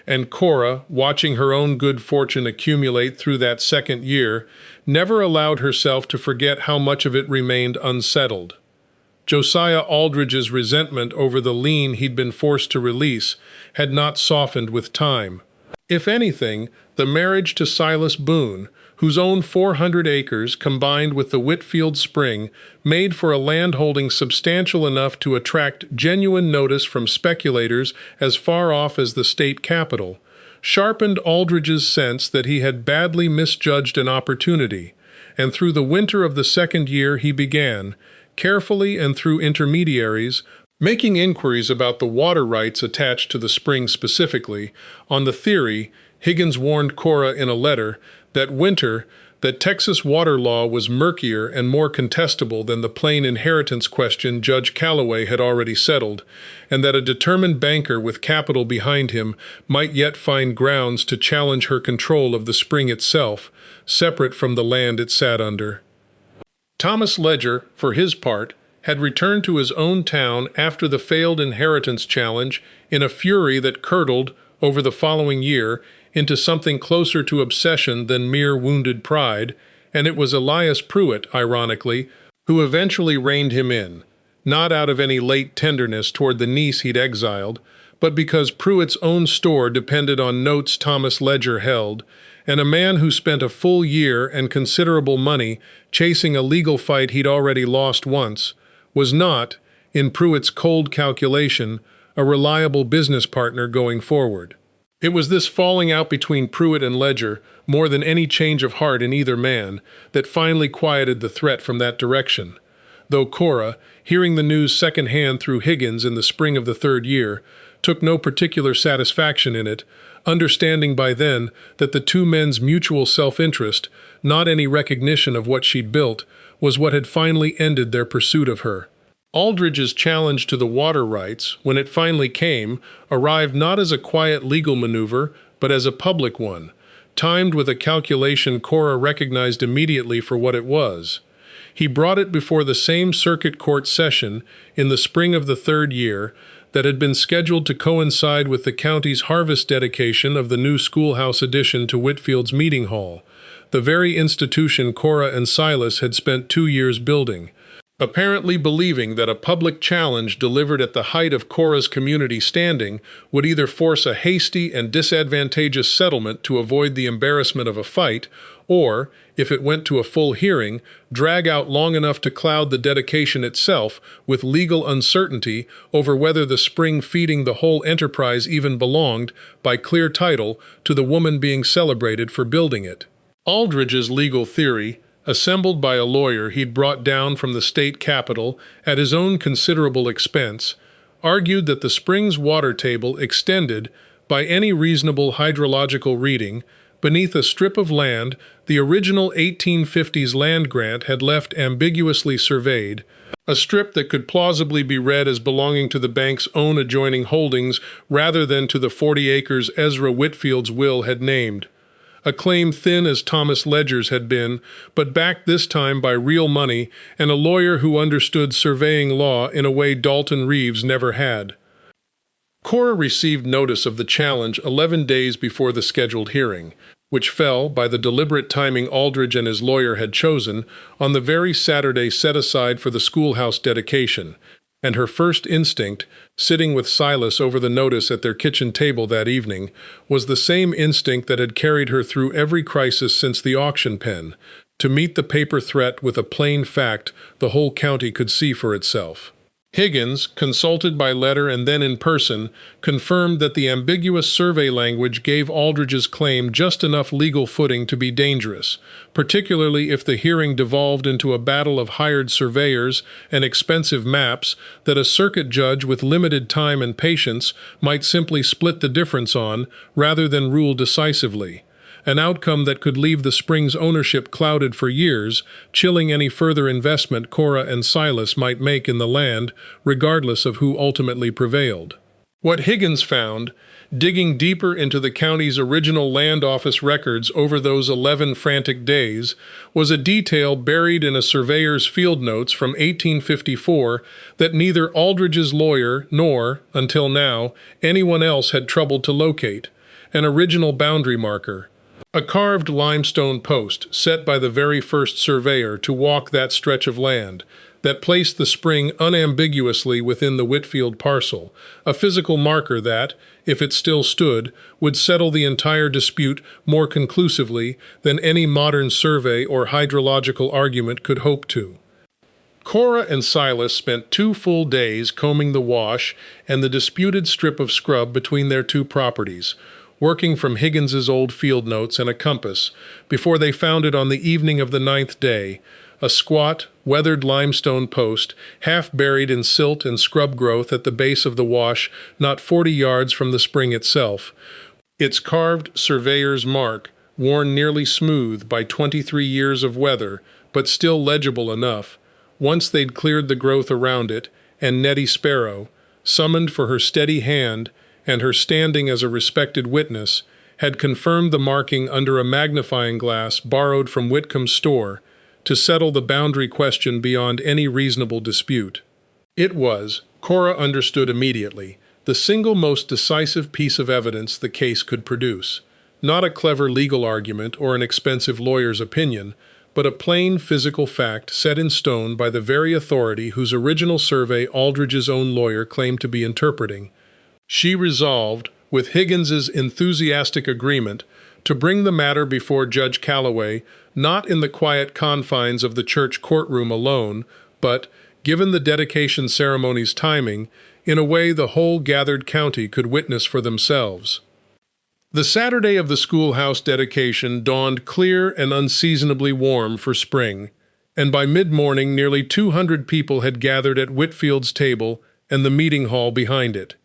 and Cora, watching her own good fortune accumulate through that second year, never allowed herself to forget how much of it remained unsettled. Josiah Aldridge's resentment over the lien he'd been forced to release had not softened with time. If anything, the marriage to Silas Boone, whose own 400 acres combined with the Whitfield Spring made for a landholding substantial enough to attract genuine notice from speculators as far off as the state capital, sharpened Aldridge's sense that he had badly misjudged an opportunity, and through the winter of the second year he began, carefully and through intermediaries, making inquiries about the water rights attached to the spring specifically, on the theory, Higgins warned Cora in a letter, that Texas water law was murkier and more contestable than the plain inheritance question Judge Calloway had already settled, and that a determined banker with capital behind him might yet find grounds to challenge her control of the spring itself, separate from the land it sat under. Thomas Ledger, for his part, had returned to his own town after the failed inheritance challenge in a fury that curdled, over the following year, into something closer to obsession than mere wounded pride, and it was Elias Pruitt, ironically, who eventually reined him in, not out of any late tenderness toward the niece he'd exiled, but because Pruitt's own store depended on notes Thomas Ledger held, and a man who spent a full year and considerable money chasing a legal fight he'd already lost once, was not, in Pruitt's cold calculation, a reliable business partner going forward. It was this falling out between Pruitt and Ledger, more than any change of heart in either man, that finally quieted the threat from that direction. Though Cora, hearing the news second-hand through Higgins in the spring of the third year, took no particular satisfaction in it, understanding by then that the two men's mutual self-interest, not any recognition of what she'd built, was what had finally ended their pursuit of her. Aldridge's challenge to the water rights, when it finally came, arrived not as a quiet legal maneuver, but as a public one, timed with a calculation Cora recognized immediately for what it was. He brought it before the same circuit court session in the spring of the third year that had been scheduled to coincide with the county's harvest dedication of the new schoolhouse addition to Whitfield's meeting hall, the very institution Cora and Silas had spent 2 years building. Apparently believing that a public challenge delivered at the height of Cora's community standing would either force a hasty and disadvantageous settlement to avoid the embarrassment of a fight, or, if it went to a full hearing, drag out long enough to cloud the dedication itself with legal uncertainty over whether the spring feeding the whole enterprise even belonged, by clear title, to the woman being celebrated for building it. Aldridge's legal theory, assembled by a lawyer he'd brought down from the state capitol at his own considerable expense, argued that the spring's water table extended, by any reasonable hydrological reading, beneath a strip of land the original 1850s land grant had left ambiguously surveyed, a strip that could plausibly be read as belonging to the bank's own adjoining holdings rather than to the 40 acres Ezra Whitfield's will had named. A claim thin as Thomas Ledger's had been, but backed this time by real money and a lawyer who understood surveying law in a way Dalton Reeves never had. Cora received notice of the challenge 11 days before the scheduled hearing, which fell, by the deliberate timing Aldridge and his lawyer had chosen, on the very Saturday set aside for the schoolhouse dedication, and her first instinct, sitting with Silas over the notice at their kitchen table that evening, was the same instinct that had carried her through every crisis since the auction pen, to meet the paper threat with a plain fact the whole county could see for itself. Higgins, consulted by letter and then in person, confirmed that the ambiguous survey language gave Aldridge's claim just enough legal footing to be dangerous, particularly if the hearing devolved into a battle of hired surveyors and expensive maps that a circuit judge with limited time and patience might simply split the difference on, rather than rule decisively. An outcome that could leave the spring's ownership clouded for years, chilling any further investment Cora and Silas might make in the land, regardless of who ultimately prevailed. What Higgins found, digging deeper into the county's original land office records over those 11 frantic days, was a detail buried in a surveyor's field notes from 1854 that neither Aldridge's lawyer nor, until now, anyone else had troubled to locate: an original boundary marker. A carved limestone post set by the very first surveyor to walk that stretch of land, that placed the spring unambiguously within the Whitfield parcel, a physical marker that, if it still stood, would settle the entire dispute more conclusively than any modern survey or hydrological argument could hope to. Cora and Silas spent 2 full days combing the wash and the disputed strip of scrub between their 2 properties, working from Higgins's old field notes and a compass, before they found it on the evening of the 9th day, a squat, weathered limestone post, half buried in silt and scrub growth at the base of the wash, not 40 yards from the spring itself. Its carved surveyor's mark, worn nearly smooth by 23 years of weather, but still legible enough. Once they'd cleared the growth around it, and Nettie Sparrow, summoned for her steady hand, and her standing as a respected witness, had confirmed the marking under a magnifying glass borrowed from Whitcomb's store to settle the boundary question beyond any reasonable dispute. It was, Cora understood immediately, the single most decisive piece of evidence the case could produce. Not a clever legal argument or an expensive lawyer's opinion, but a plain physical fact set in stone by the very authority whose original survey Aldridge's own lawyer claimed to be interpreting. She resolved, with Higgins's enthusiastic agreement, to bring the matter before Judge Calloway, not in the quiet confines of the church courtroom alone, but, given the dedication ceremony's timing, in a way the whole gathered county could witness for themselves. The Saturday of the schoolhouse dedication dawned clear and unseasonably warm for spring, and by mid-morning nearly 200 people had gathered at Whitfield's table and the meeting hall behind it.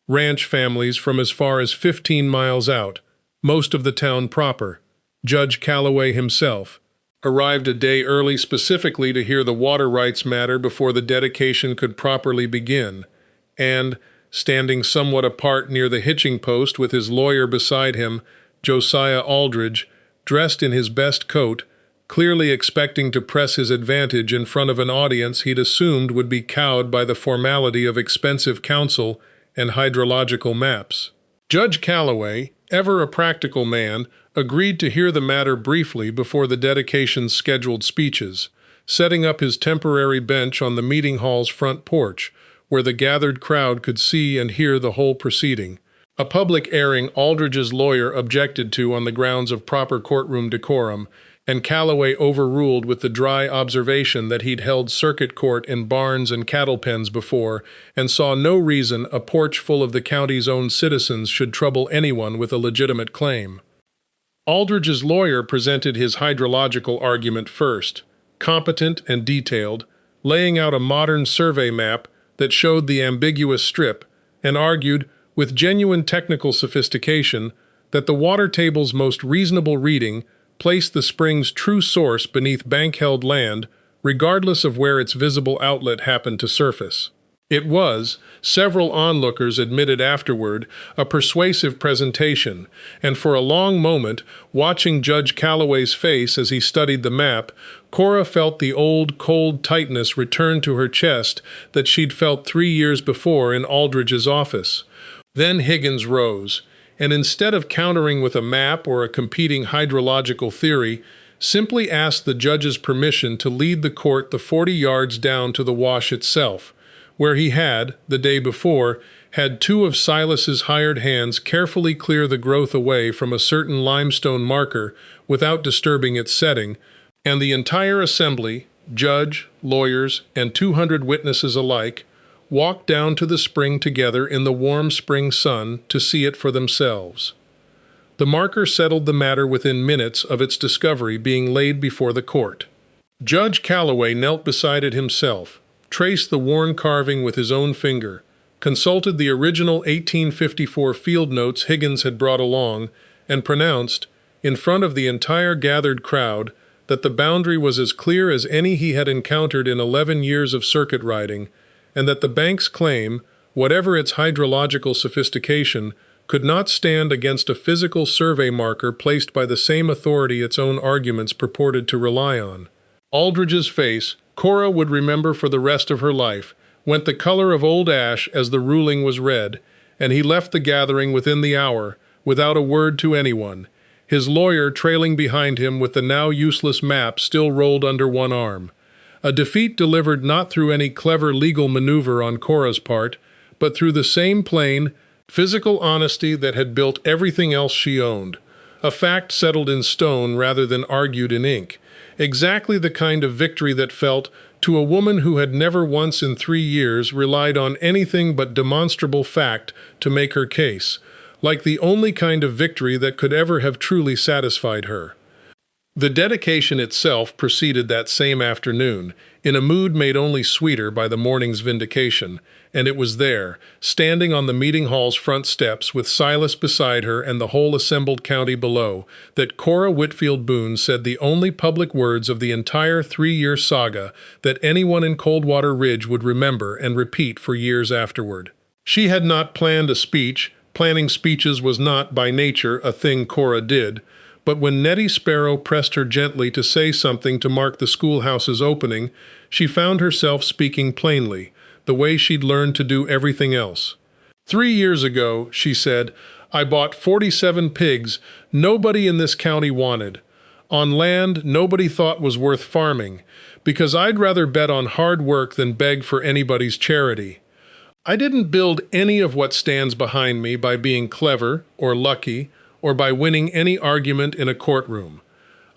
Ranch families from as far as 15 miles out, most of the town proper. Judge Calloway himself arrived a day early specifically to hear the water rights matter before the dedication could properly begin, and, standing somewhat apart near the hitching post with his lawyer beside him, Josiah Aldridge, dressed in his best coat, clearly expecting to press his advantage in front of an audience he'd assumed would be cowed by the formality of expensive counsel and hydrological maps. Judge Calloway, ever a practical man, agreed to hear the matter briefly before the dedication's scheduled speeches, setting up his temporary bench on the meeting hall's front porch, where the gathered crowd could see and hear the whole proceeding. A public airing Aldridge's lawyer objected to on the grounds of proper courtroom decorum, and Calloway overruled with the dry observation that he'd held circuit court in barns and cattle pens before, and saw no reason a porch full of the county's own citizens should trouble anyone with a legitimate claim. Aldridge's lawyer presented his hydrological argument first, competent and detailed, laying out a modern survey map that showed the ambiguous strip, and argued, with genuine technical sophistication, that the water table's most reasonable reading placed the spring's true source beneath bank-held land, regardless of where its visible outlet happened to surface. It was, several onlookers admitted afterward, a persuasive presentation, and for a long moment, watching Judge Calloway's face as he studied the map, Cora felt the old, cold tightness return to her chest that she'd felt 3 years before in Aldridge's office. Then Higgins rose, and instead of countering with a map or a competing hydrological theory, simply asked the judge's permission to lead the court the 40 yards down to the wash itself, where he had, the day before, had 2 of Silas's hired hands carefully clear the growth away from a certain limestone marker without disturbing its setting, and the entire assembly, judge, lawyers, and 200 witnesses alike, walked down to the spring together in the warm spring sun to see it for themselves. The marker settled the matter within minutes of its discovery being laid before the court. Judge Calloway knelt beside it himself, traced the worn carving with his own finger, consulted the original 1854 field notes Higgins had brought along, and pronounced, in front of the entire gathered crowd, that the boundary was as clear as any he had encountered in 11 years of circuit riding, and that the bank's claim, whatever its hydrological sophistication, could not stand against a physical survey marker placed by the same authority its own arguments purported to rely on. Aldridge's face, Cora would remember for the rest of her life, went the color of old ash as the ruling was read, and he left the gathering within the hour, without a word to anyone, his lawyer trailing behind him with the now useless map still rolled under one arm. A defeat delivered not through any clever legal maneuver on Cora's part, but through the same plain, physical honesty that had built everything else she owned. A fact settled in stone rather than argued in ink. Exactly the kind of victory that felt, to a woman who had never once in 3 years relied on anything but demonstrable fact to make her case, like the only kind of victory that could ever have truly satisfied her. The dedication itself proceeded that same afternoon, in a mood made only sweeter by the morning's vindication, and it was there, standing on the meeting hall's front steps with Silas beside her and the whole assembled county below, that Cora Whitfield Boone said the only public words of the entire 3-year saga that anyone in Coldwater Ridge would remember and repeat for years afterward. She had not planned a speech. Planning speeches was not, by nature, a thing Cora did, but when Nettie Sparrow pressed her gently to say something to mark the schoolhouse's opening, she found herself speaking plainly, the way she'd learned to do everything else. 3 years ago, she said, I bought 47 pigs nobody in this county wanted, on land nobody thought was worth farming, because I'd rather bet on hard work than beg for anybody's charity. I didn't build any of what stands behind me by being clever or lucky, or by winning any argument in a courtroom.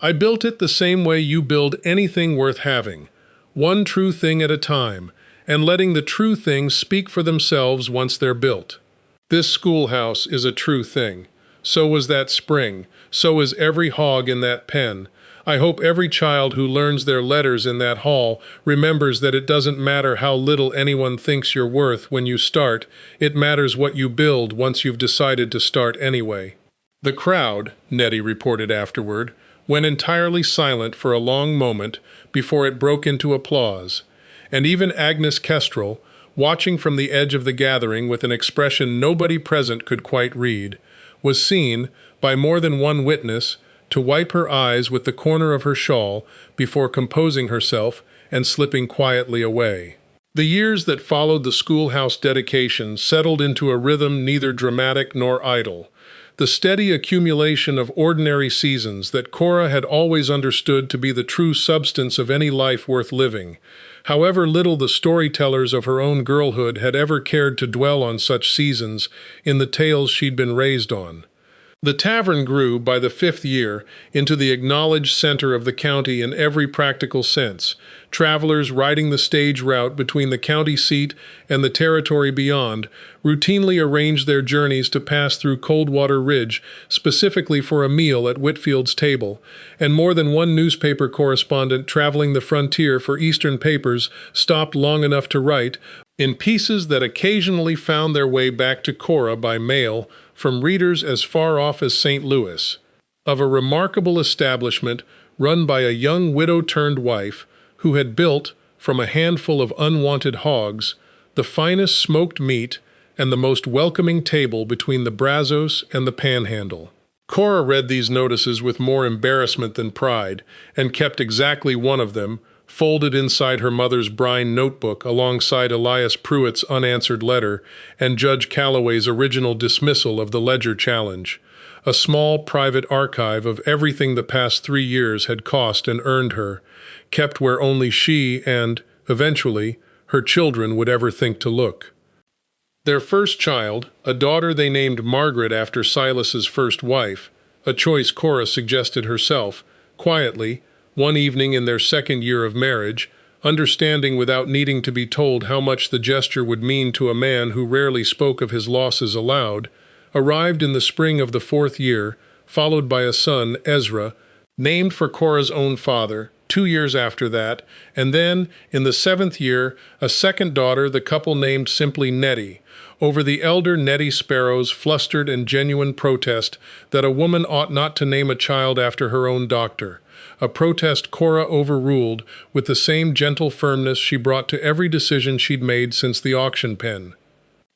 I built it the same way you build anything worth having, one true thing at a time, and letting the true things speak for themselves once they're built. This schoolhouse is a true thing. So was that spring. So is every hog in that pen. I hope every child who learns their letters in that hall remembers that it doesn't matter how little anyone thinks you're worth when you start, it matters what you build once you've decided to start anyway. The crowd, Nettie reported afterward, went entirely silent for a long moment before it broke into applause, and even Agnes Kestrel, watching from the edge of the gathering with an expression nobody present could quite read, was seen, by more than one witness, to wipe her eyes with the corner of her shawl before composing herself and slipping quietly away. The years that followed the schoolhouse dedication settled into a rhythm neither dramatic nor idle, the steady accumulation of ordinary seasons that Cora had always understood to be the true substance of any life worth living, however little the storytellers of her own girlhood had ever cared to dwell on such seasons in the tales she'd been raised on. The tavern grew, by the 5th year, into the acknowledged center of the county in every practical sense, travelers riding the stage route between the county seat and the territory beyond routinely arranged their journeys to pass through Coldwater Ridge specifically for a meal at Whitfield's table, and more than one newspaper correspondent traveling the frontier for Eastern papers stopped long enough to write, in pieces that occasionally found their way back to Cora by mail from readers as far off as St. Louis, of a remarkable establishment run by a young widow-turned-wife who had built, from a handful of unwanted hogs, the finest smoked meat and the most welcoming table between the Brazos and the Panhandle. Cora read these notices with more embarrassment than pride, and kept exactly one of them, folded inside her mother's brine notebook alongside Elias Pruitt's unanswered letter and Judge Calloway's original dismissal of the Ledger challenge, a small private archive of everything the past 3 years had cost and earned her, kept where only she and, eventually, her children would ever think to look. Their first child, a daughter they named Margaret after Silas's first wife, a choice Cora suggested herself, quietly, one evening in their 2nd year of marriage, understanding without needing to be told how much the gesture would mean to a man who rarely spoke of his losses aloud, arrived in the spring of the 4th year, followed by a son, Ezra, named for Korah's own father, 2 years after that, and then, in the 7th year, a second daughter the couple named simply Nettie, over the elder Nettie Sparrow's flustered and genuine protest that a woman ought not to name a child after her own doctor, a protest Korah overruled with the same gentle firmness she brought to every decision she'd made since the auction pen.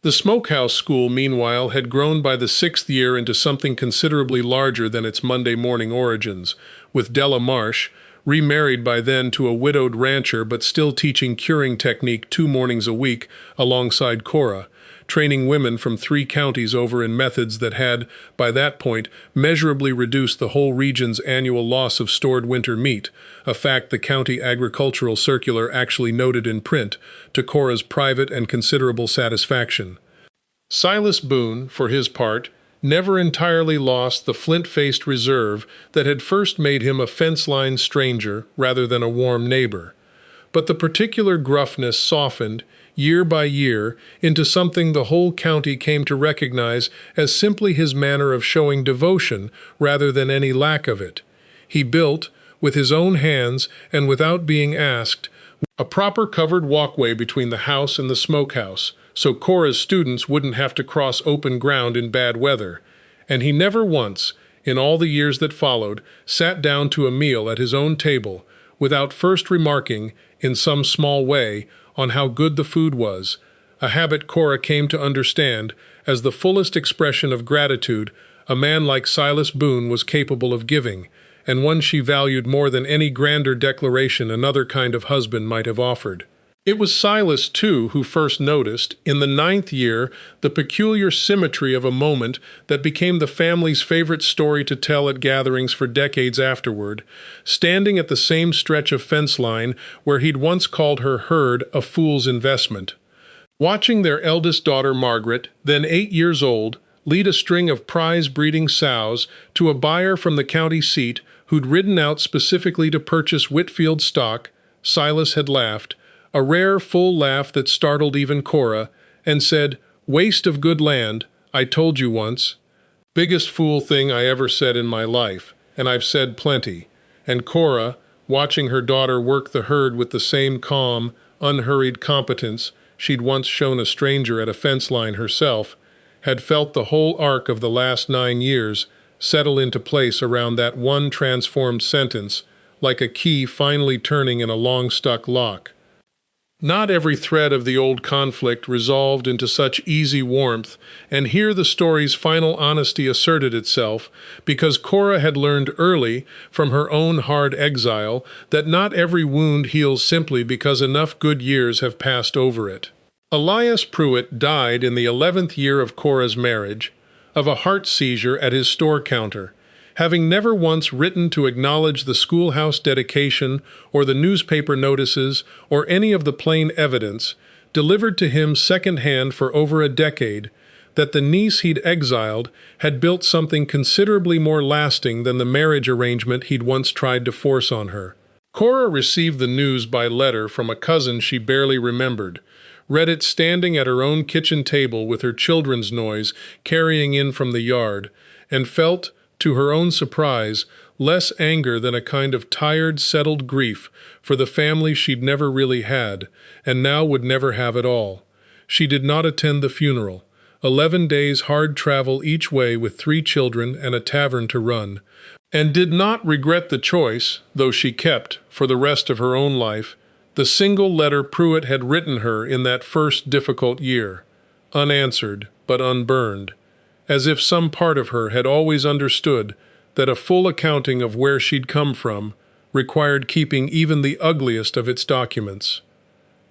The smokehouse school, meanwhile, had grown by the 6th year into something considerably larger than its Monday morning origins, with Della Marsh, remarried by then to a widowed rancher but still teaching curing technique 2 mornings a week alongside Korah, training women from 3 counties over in methods that had, by that point, measurably reduced the whole region's annual loss of stored winter meat, a fact the county agricultural circular actually noted in print, to Korah's private and considerable satisfaction. Silas Boone, for his part, never entirely lost the flint-faced reserve that had first made him a fence-line stranger rather than a warm neighbor. But the particular gruffness softened, year by year, into something the whole county came to recognize as simply his manner of showing devotion rather than any lack of it. He built, with his own hands and without being asked, a proper covered walkway between the house and the smokehouse, so Korah's students wouldn't have to cross open ground in bad weather, and he never once, in all the years that followed, sat down to a meal at his own table, without first remarking, in some small way, on how good the food was, a habit Korah came to understand as the fullest expression of gratitude a man like Silas Boone was capable of giving, and one she valued more than any grander declaration another kind of husband might have offered. It was Silas, too, who first noticed, in the 9th year, the peculiar symmetry of a moment that became the family's favorite story to tell at gatherings for decades afterward, standing at the same stretch of fence line where he'd once called her herd a fool's investment. Watching their eldest daughter, Margaret, then 8 years old, lead a string of prize-breeding sows to a buyer from the county seat who'd ridden out specifically to purchase Whitfield stock, Silas had laughed, a rare, full laugh that startled even Korah, and said, "Waste of good land, I told you once." Biggest fool thing I ever said in my life, and I've said plenty. And Korah, watching her daughter work the herd with the same calm, unhurried competence she'd once shown a stranger at a fence line herself, had felt the whole arc of the last 9 years settle into place around that one transformed sentence, like a key finally turning in a long-stuck lock. Not every thread of the old conflict resolved into such easy warmth, and here the story's final honesty asserted itself, because Korah had learned early, from her own hard exile, that not every wound heals simply because enough good years have passed over it. Elias Pruitt died in the 11th year of Korah's marriage, of a heart seizure at his store counter, having never once written to acknowledge the schoolhouse dedication or the newspaper notices or any of the plain evidence, delivered to him second-hand for over a decade, that the niece he'd exiled had built something considerably more lasting than the marriage arrangement he'd once tried to force on her. Korah received the news by letter from a cousin she barely remembered, read it standing at her own kitchen table with her children's noise carrying in from the yard, and felt, to her own surprise, less anger than a kind of tired, settled grief for the family she'd never really had, and now would never have at all. She did not attend the funeral. 11 days hard travel each way with 3 children and a tavern to run, and did not regret the choice, though she kept, for the rest of her own life, the single letter Pruitt had written her in that first difficult year, unanswered but unburned, as if some part of her had always understood that a full accounting of where she'd come from required keeping even the ugliest of its documents.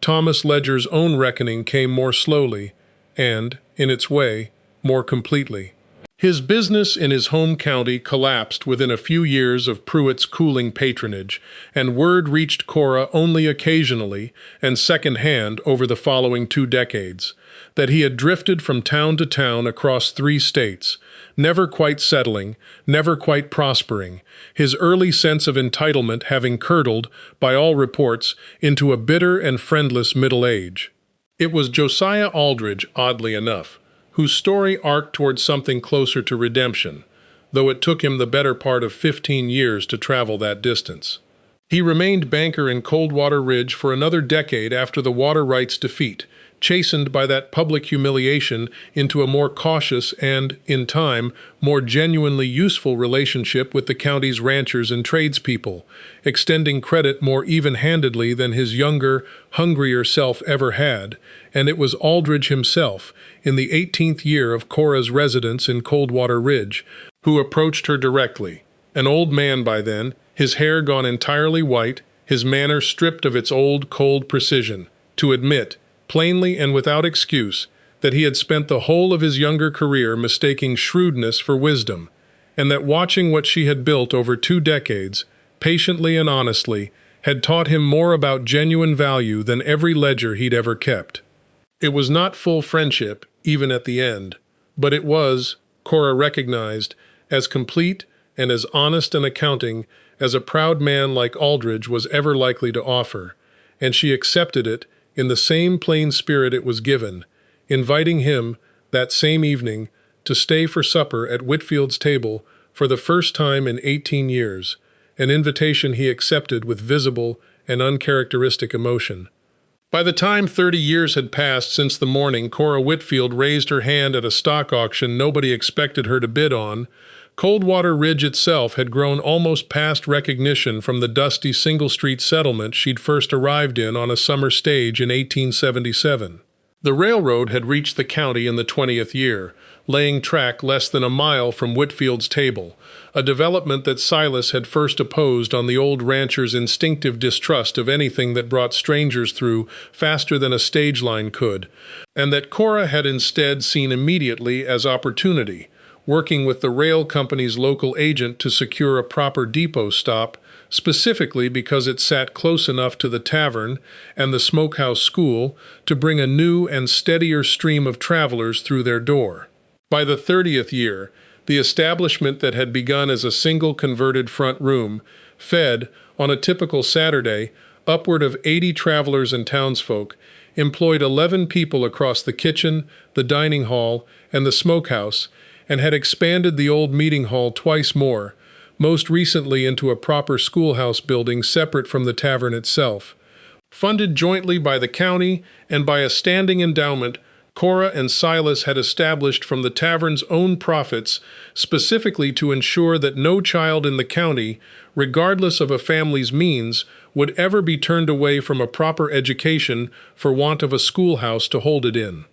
Thomas Ledger's own reckoning came more slowly and, in its way, more completely. His business in his home county collapsed within a few years of Pruitt's cooling patronage, and word reached Cora only occasionally and second-hand over the following 2 decades, that he had drifted from town to town across 3 states, never quite settling, never quite prospering, his early sense of entitlement having curdled, by all reports, into a bitter and friendless middle age. It was Josiah Aldridge, oddly enough, whose story arced towards something closer to redemption, though it took him the better part of 15 years to travel that distance. He remained banker in Coldwater Ridge for another decade after the water rights defeat, chastened by that public humiliation into a more cautious and, in time, more genuinely useful relationship with the county's ranchers and tradespeople, extending credit more even-handedly than his younger, hungrier self ever had, and it was Aldridge himself, in the 18th year of Cora's residence in Coldwater Ridge, who approached her directly. An old man by then, his hair gone entirely white, his manner stripped of its old, cold precision, to admit, plainly and without excuse, that he had spent the whole of his younger career mistaking shrewdness for wisdom, and that watching what she had built over 2 decades, patiently and honestly, had taught him more about genuine value than every ledger he'd ever kept. It was not full friendship, even at the end, but it was, Cora recognized, as complete and as honest an accounting as a proud man like Aldridge was ever likely to offer, and she accepted it in the same plain spirit it was given, inviting him, that same evening, to stay for supper at Whitfield's table for the first time in 18 years, an invitation he accepted with visible and uncharacteristic emotion. By the time 30 years had passed since the morning Cora Whitfield raised her hand at a stock auction nobody expected her to bid on, Coldwater Ridge itself had grown almost past recognition from the dusty single-street settlement she'd first arrived in on a summer stage in 1877. The railroad had reached the county in the 20th year, laying track less than a mile from Whitfield's table, a development that Silas had first opposed on the old rancher's instinctive distrust of anything that brought strangers through faster than a stage line could, and that Cora had instead seen immediately as opportunity, working with the rail company's local agent to secure a proper depot stop, specifically because it sat close enough to the tavern and the smokehouse school to bring a new and steadier stream of travelers through their door. By the 30th year, the establishment that had begun as a single converted front room fed, on a typical Saturday, upward of 80 travelers and townsfolk, employed 11 people across the kitchen, the dining hall, and the smokehouse, and had expanded the old meeting hall twice more, most recently into a proper schoolhouse building separate from the tavern itself. Funded jointly by the county and by a standing endowment Cora and Silas had established from the tavern's own profits, specifically to ensure that no child in the county, regardless of a family's means, would ever be turned away from a proper education for want of a schoolhouse to hold it in.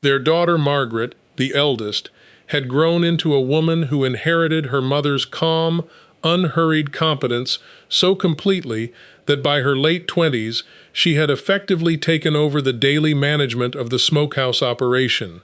Their daughter Margaret, the eldest, had grown into a woman who inherited her mother's calm, unhurried competence so completely that by her late 20s she had effectively taken over the daily management of the smokehouse operation,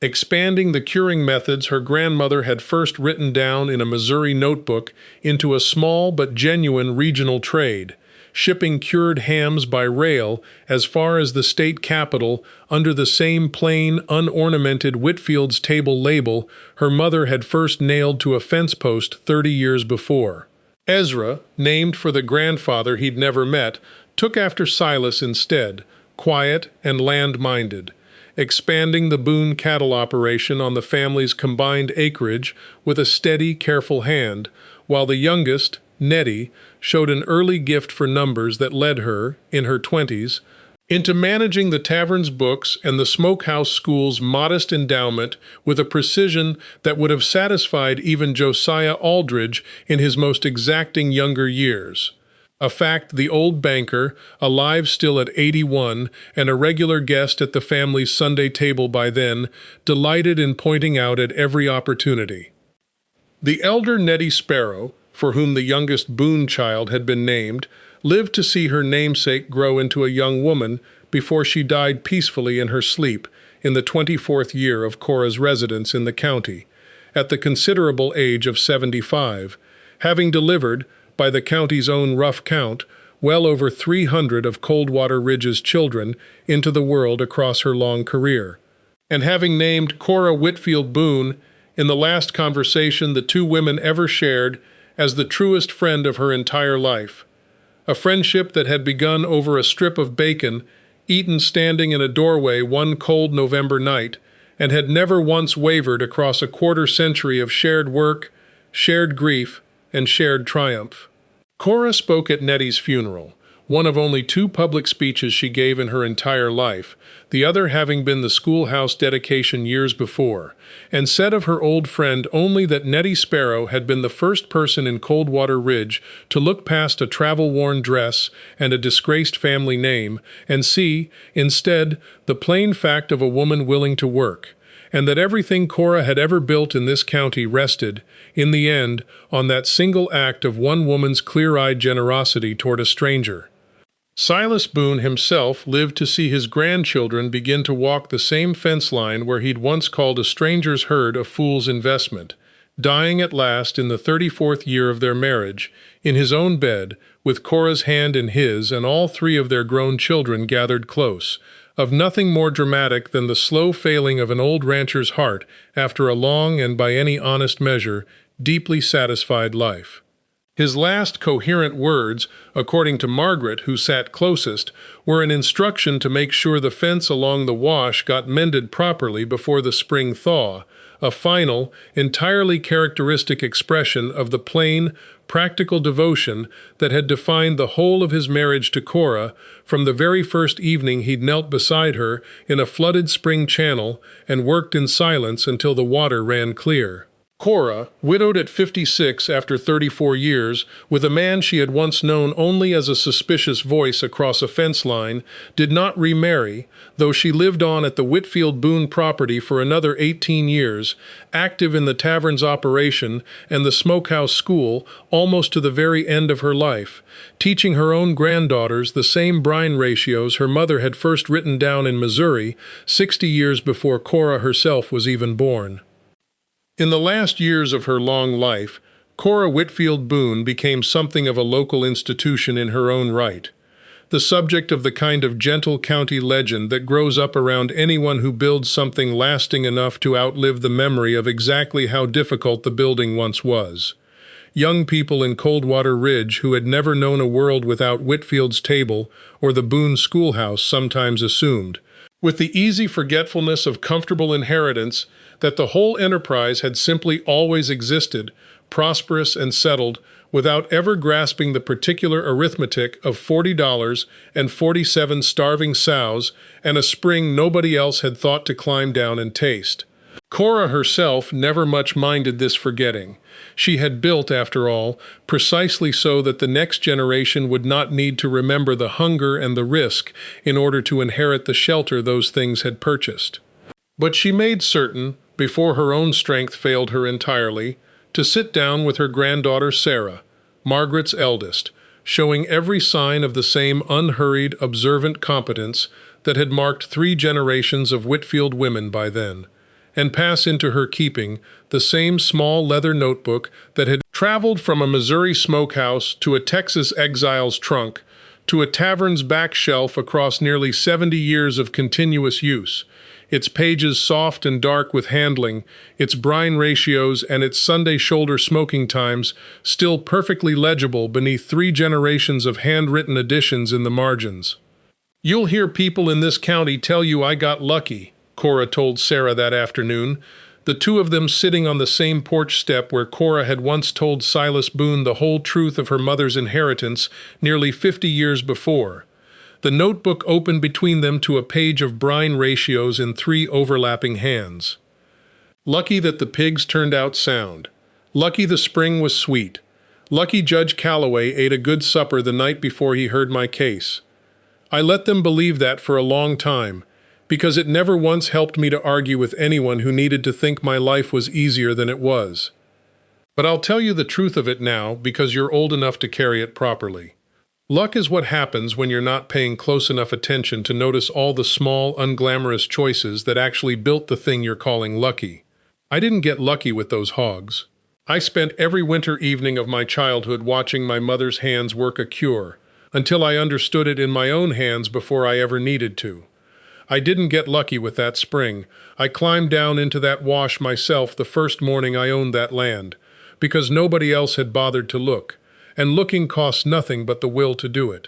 expanding the curing methods her grandmother had first written down in a Missouri notebook into a small but genuine regional trade, shipping cured hams by rail as far as the state capital under the same plain, unornamented Whitfield's Table label her mother had first nailed to a fence post 30 years before. Ezra, named for the grandfather he'd never met, took after Silas instead, quiet and land-minded, expanding the Boone cattle operation on the family's combined acreage with a steady, careful hand, while the youngest, Nettie, showed an early gift for numbers that led her, in her 20s, into managing the tavern's books and the smokehouse school's modest endowment with a precision that would have satisfied even Josiah Aldridge in his most exacting younger years. A fact the old banker, alive still at 81 and a regular guest at the family's Sunday table by then, delighted in pointing out at every opportunity. The elder Nettie Sparrow, for whom the youngest Boone child had been named, lived to see her namesake grow into a young woman before she died peacefully in her sleep in the 24th year of Cora's residence in the county, at the considerable age of 75, having delivered, by the county's own rough count, well over 300 of Coldwater Ridge's children into the world across her long career. And having named Cora Whitfield Boone, in the last conversation the two women ever shared, as the truest friend of her entire life. A friendship that had begun over a strip of bacon, eaten standing in a doorway one cold November night, and had never once wavered across a quarter-century of shared work, shared grief, and shared triumph. Cora spoke at Nettie's funeral, one of only 2 public speeches she gave in her entire life, the other having been the schoolhouse dedication years before, and said of her old friend only that Nettie Sparrow had been the first person in Coldwater Ridge to look past a travel-worn dress and a disgraced family name and see, instead, the plain fact of a woman willing to work, and that everything Cora had ever built in this county rested, in the end, on that single act of one woman's clear-eyed generosity toward a stranger. Silas Boone himself lived to see his grandchildren begin to walk the same fence line where he'd once called a stranger's herd a fool's investment, dying at last in the 34th year of their marriage, in his own bed, with Cora's hand in his and all 3 of their grown children gathered close, of nothing more dramatic than the slow failing of an old rancher's heart after a long and, by any honest measure, deeply satisfied life. His last coherent words, according to Margaret, who sat closest, were an instruction to make sure the fence along the wash got mended properly before the spring thaw, a final, entirely characteristic expression of the plain, practical devotion that had defined the whole of his marriage to Cora from the very first evening he'd knelt beside her in a flooded spring channel and worked in silence until the water ran clear. Cora, widowed at 56 after 34 years, with a man she had once known only as a suspicious voice across a fence line, did not remarry, though she lived on at the Whitfield Boone property for another 18 years, active in the tavern's operation and the smokehouse school almost to the very end of her life, teaching her own granddaughters the same brine ratios her mother had first written down in Missouri 60 years before Cora herself was even born. In the last years of her long life, Cora Whitfield Boone became something of a local institution in her own right, the subject of the kind of gentle county legend that grows up around anyone who builds something lasting enough to outlive the memory of exactly how difficult the building once was. Young people in Coldwater Ridge who had never known a world without Whitfield's table or the Boone schoolhouse sometimes assumed, with the easy forgetfulness of comfortable inheritance, that the whole enterprise had simply always existed, prosperous and settled, without ever grasping the particular arithmetic of $40 and 47 starving sows and a spring nobody else had thought to climb down and taste. Cora herself never much minded this forgetting. She had built, after all, precisely so that the next generation would not need to remember the hunger and the risk in order to inherit the shelter those things had purchased. But she made certain, before her own strength failed her entirely, to sit down with her granddaughter Sarah, Margaret's eldest, showing every sign of the same unhurried, observant competence that had marked 3 generations of Whitfield women by then, and pass into her keeping the same small leather notebook that had traveled from a Missouri smokehouse to a Texas exile's trunk, to a tavern's back shelf across nearly 70 years of continuous use, its pages soft and dark with handling, its brine ratios and its Sunday shoulder smoking times still perfectly legible beneath 3 generations of handwritten additions in the margins. "You'll hear people in this county tell you I got lucky," Cora told Sarah that afternoon, the 2 of them sitting on the same porch step where Cora had once told Silas Boone the whole truth of her mother's inheritance nearly 50 years before. The notebook opened between them to a page of brine ratios in 3 overlapping hands. "Lucky that the pigs turned out sound. Lucky the spring was sweet. Lucky Judge Calloway ate a good supper the night before he heard my case. I let them believe that for a long time, because it never once helped me to argue with anyone who needed to think my life was easier than it was. But I'll tell you the truth of it now, because you're old enough to carry it properly. Luck is what happens when you're not paying close enough attention to notice all the small, unglamorous choices that actually built the thing you're calling lucky. I didn't get lucky with those hogs. I spent every winter evening of my childhood watching my mother's hands work a cure, until I understood it in my own hands before I ever needed to. I didn't get lucky with that spring. I climbed down into that wash myself the first morning I owned that land, because nobody else had bothered to look, and looking costs nothing but the will to do it.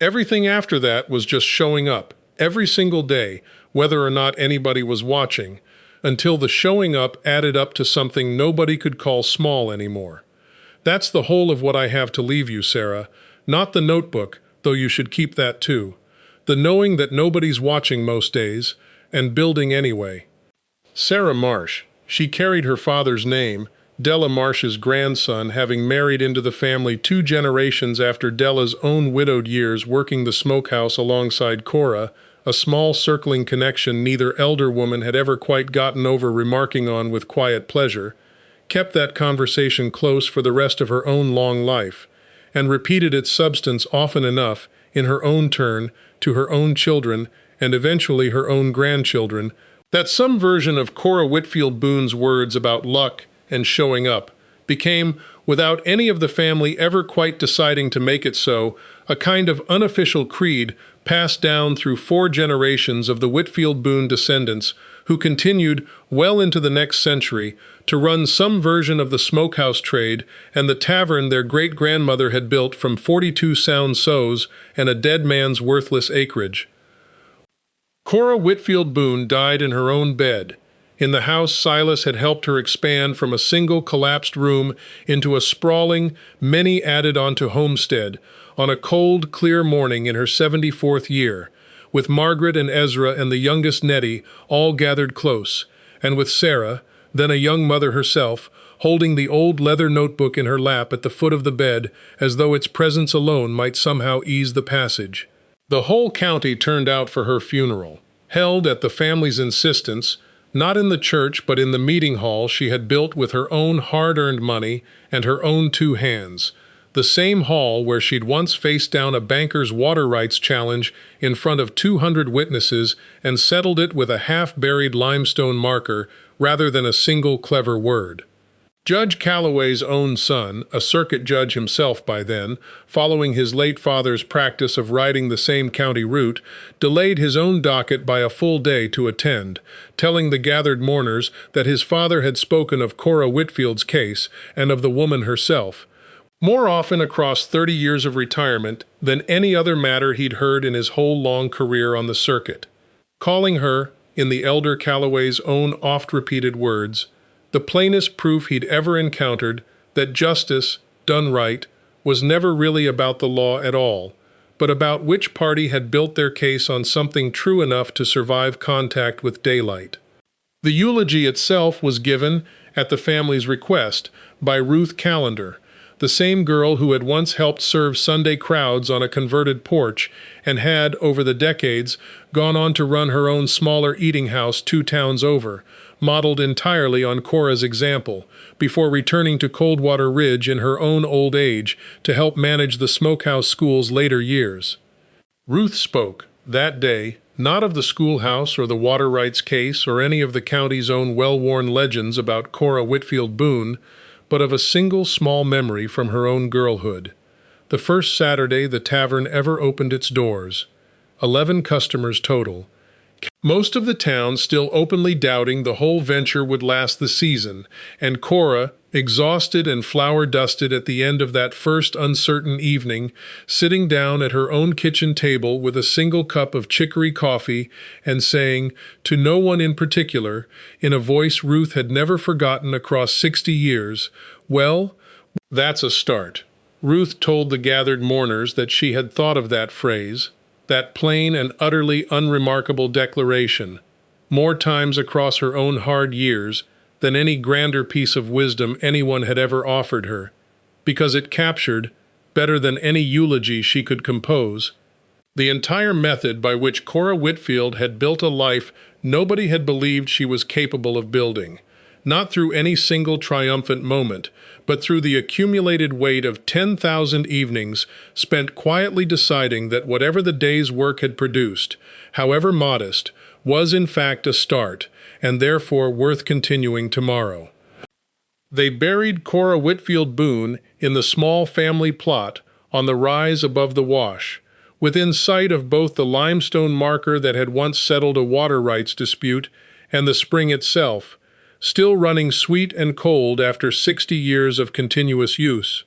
Everything after that was just showing up, every single day, whether or not anybody was watching, until the showing up added up to something nobody could call small anymore. That's the whole of what I have to leave you, Sarah. Not the notebook, though you should keep that too. The knowing that nobody's watching most days, and building anyway. Sarah Marsh. She carried her father's name, Della Marsh's grandson, having married into the family 2 generations after Della's own widowed years working the smokehouse alongside Cora, a small circling connection neither elder woman had ever quite gotten over remarking on with quiet pleasure, kept that conversation close for the rest of her own long life, and repeated its substance often enough, in her own turn, to her own children, and eventually her own grandchildren, that some version of Cora Whitfield Boone's words about luck and showing up became, without any of the family ever quite deciding to make it so, a kind of unofficial creed passed down through 4 generations of the Whitfield Boone descendants who continued well into the next century to run some version of the smokehouse trade and the tavern their great-grandmother had built from 42 sound sows and a dead man's worthless acreage. Cora Whitfield Boone died in her own bed, in the house Silas had helped her expand from a single collapsed room into a sprawling, many added onto homestead, on a cold, clear morning in her 74th year, with Margaret and Ezra and the youngest Nettie all gathered close, and with Sarah, then a young mother herself, holding the old leather notebook in her lap at the foot of the bed as though its presence alone might somehow ease the passage. The whole county turned out for her funeral, held at the family's insistence, not in the church but in the meeting hall she had built with her own hard-earned money and her own 2 hands, the same hall where she'd once faced down a banker's water rights challenge in front of 200 witnesses and settled it with a half-buried limestone marker rather than a single clever word. Judge Calloway's own son, a circuit judge himself by then, following his late father's practice of riding the same county route, delayed his own docket by a full day to attend, telling the gathered mourners that his father had spoken of Cora Whitfield's case and of the woman herself, more often across 30 years of retirement than any other matter he'd heard in his whole long career on the circuit, calling her, in the elder Calloway's own oft-repeated words, the plainest proof he'd ever encountered that justice, done right, was never really about the law at all, but about which party had built their case on something true enough to survive contact with daylight. The eulogy itself was given, at the family's request, by Ruth Callender, the same girl who had once helped serve Sunday crowds on a converted porch and had, over the decades, gone on to run her own smaller eating house 2 towns over, modeled entirely on Cora's example, before returning to Coldwater Ridge in her own old age to help manage the smokehouse school's later years. Ruth spoke, that day, not of the schoolhouse or the water rights case or any of the county's own well-worn legends about Cora Whitfield Boone, but of a single small memory from her own girlhood. The first Saturday the tavern ever opened its doors. 11 customers total. Most of the town still openly doubting the whole venture would last the season, and Cora, exhausted and flour-dusted at the end of that first uncertain evening, sitting down at her own kitchen table with a single cup of chicory coffee and saying, to no one in particular, in a voice Ruth had never forgotten across 60 years, "Well, that's a start." Ruth told the gathered mourners that she had thought of that phrase, that plain and utterly unremarkable declaration, more times across her own hard years than any grander piece of wisdom anyone had ever offered her, because it captured, better than any eulogy she could compose, the entire method by which Cora Whitfield had built a life nobody had believed she was capable of building, not through any single triumphant moment, but through the accumulated weight of 10,000 evenings spent quietly deciding that whatever the day's work had produced, however modest, was in fact a start, and therefore worth continuing tomorrow. They buried Cora Whitfield Boone in the small family plot on the rise above the wash, within sight of both the limestone marker that had once settled a water rights dispute and the spring itself, still running sweet and cold after 60 years of continuous use.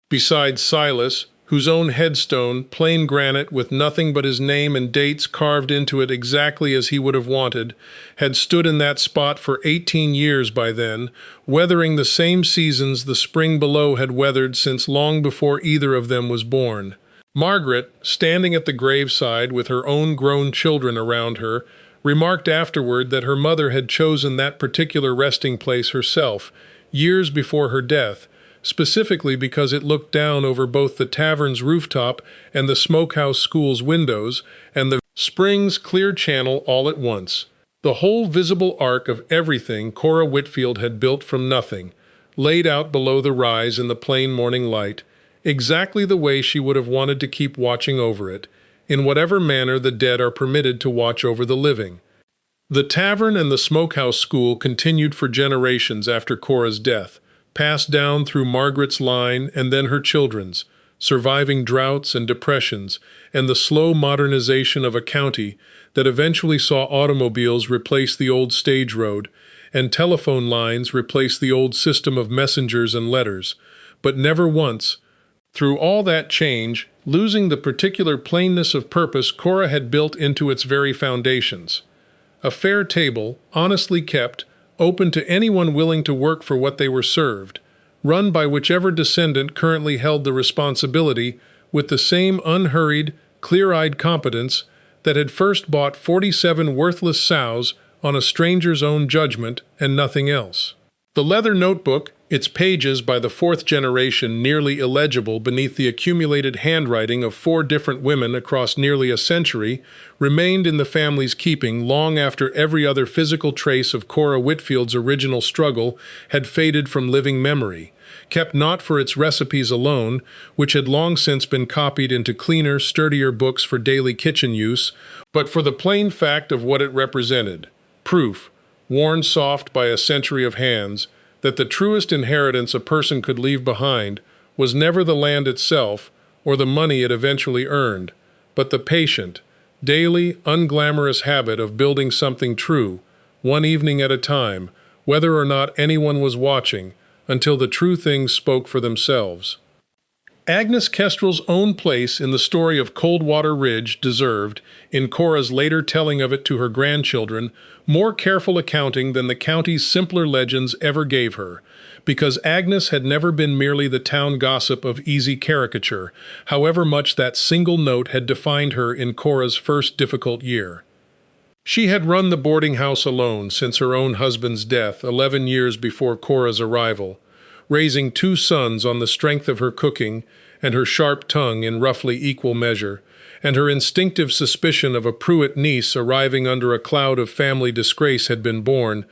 Besides Silas, whose own headstone, plain granite with nothing but his name and dates carved into it exactly as he would have wanted, had stood in that spot for 18 years by then, weathering the same seasons the spring below had weathered since long before either of them was born. Margaret, standing at the graveside with her own grown children around her, remarked afterward that her mother had chosen that particular resting place herself, years before her death, specifically because it looked down over both the tavern's rooftop and the smokehouse school's windows, and the spring's clear channel all at once. The whole visible arc of everything Cora Whitfield had built from nothing, laid out below the rise in the plain morning light, exactly the way she would have wanted to keep watching over it, in whatever manner the dead are permitted to watch over the living. The tavern and the smokehouse school continued for generations after Cora's death, passed down through Margaret's line and then her children's, surviving droughts and depressions, and the slow modernization of a county that eventually saw automobiles replace the old stage road, and telephone lines replace the old system of messengers and letters, but never once, through all that change, losing the particular plainness of purpose Cora had built into its very foundations. A fair table, honestly kept, open to anyone willing to work for what they were served, run by whichever descendant currently held the responsibility with the same unhurried, clear-eyed competence that had first bought 47 worthless sows on a stranger's own judgment and nothing else. The leather notebook, its pages by the fourth generation nearly illegible beneath the accumulated handwriting of 4 different women across nearly a century, remained in the family's keeping long after every other physical trace of Cora Whitfield's original struggle had faded from living memory, kept not for its recipes alone, which had long since been copied into cleaner, sturdier books for daily kitchen use, but for the plain fact of what it represented, proof, worn soft by a century of hands, that the truest inheritance a person could leave behind was never the land itself or the money it eventually earned, but the patient, daily, unglamorous habit of building something true, one evening at a time, whether or not anyone was watching, until the true things spoke for themselves. Agnes Kestrel's own place in the story of Coldwater Ridge deserved, in Cora's later telling of it to her grandchildren, more careful accounting than the county's simpler legends ever gave her, because Agnes had never been merely the town gossip of easy caricature, however much that single note had defined her in Cora's first difficult year. She had run the boarding house alone since her own husband's death 11 years before Cora's arrival, raising 2 sons on the strength of her cooking and her sharp tongue in roughly equal measure, and her instinctive suspicion of a Pruitt niece arriving under a cloud of family disgrace had been born,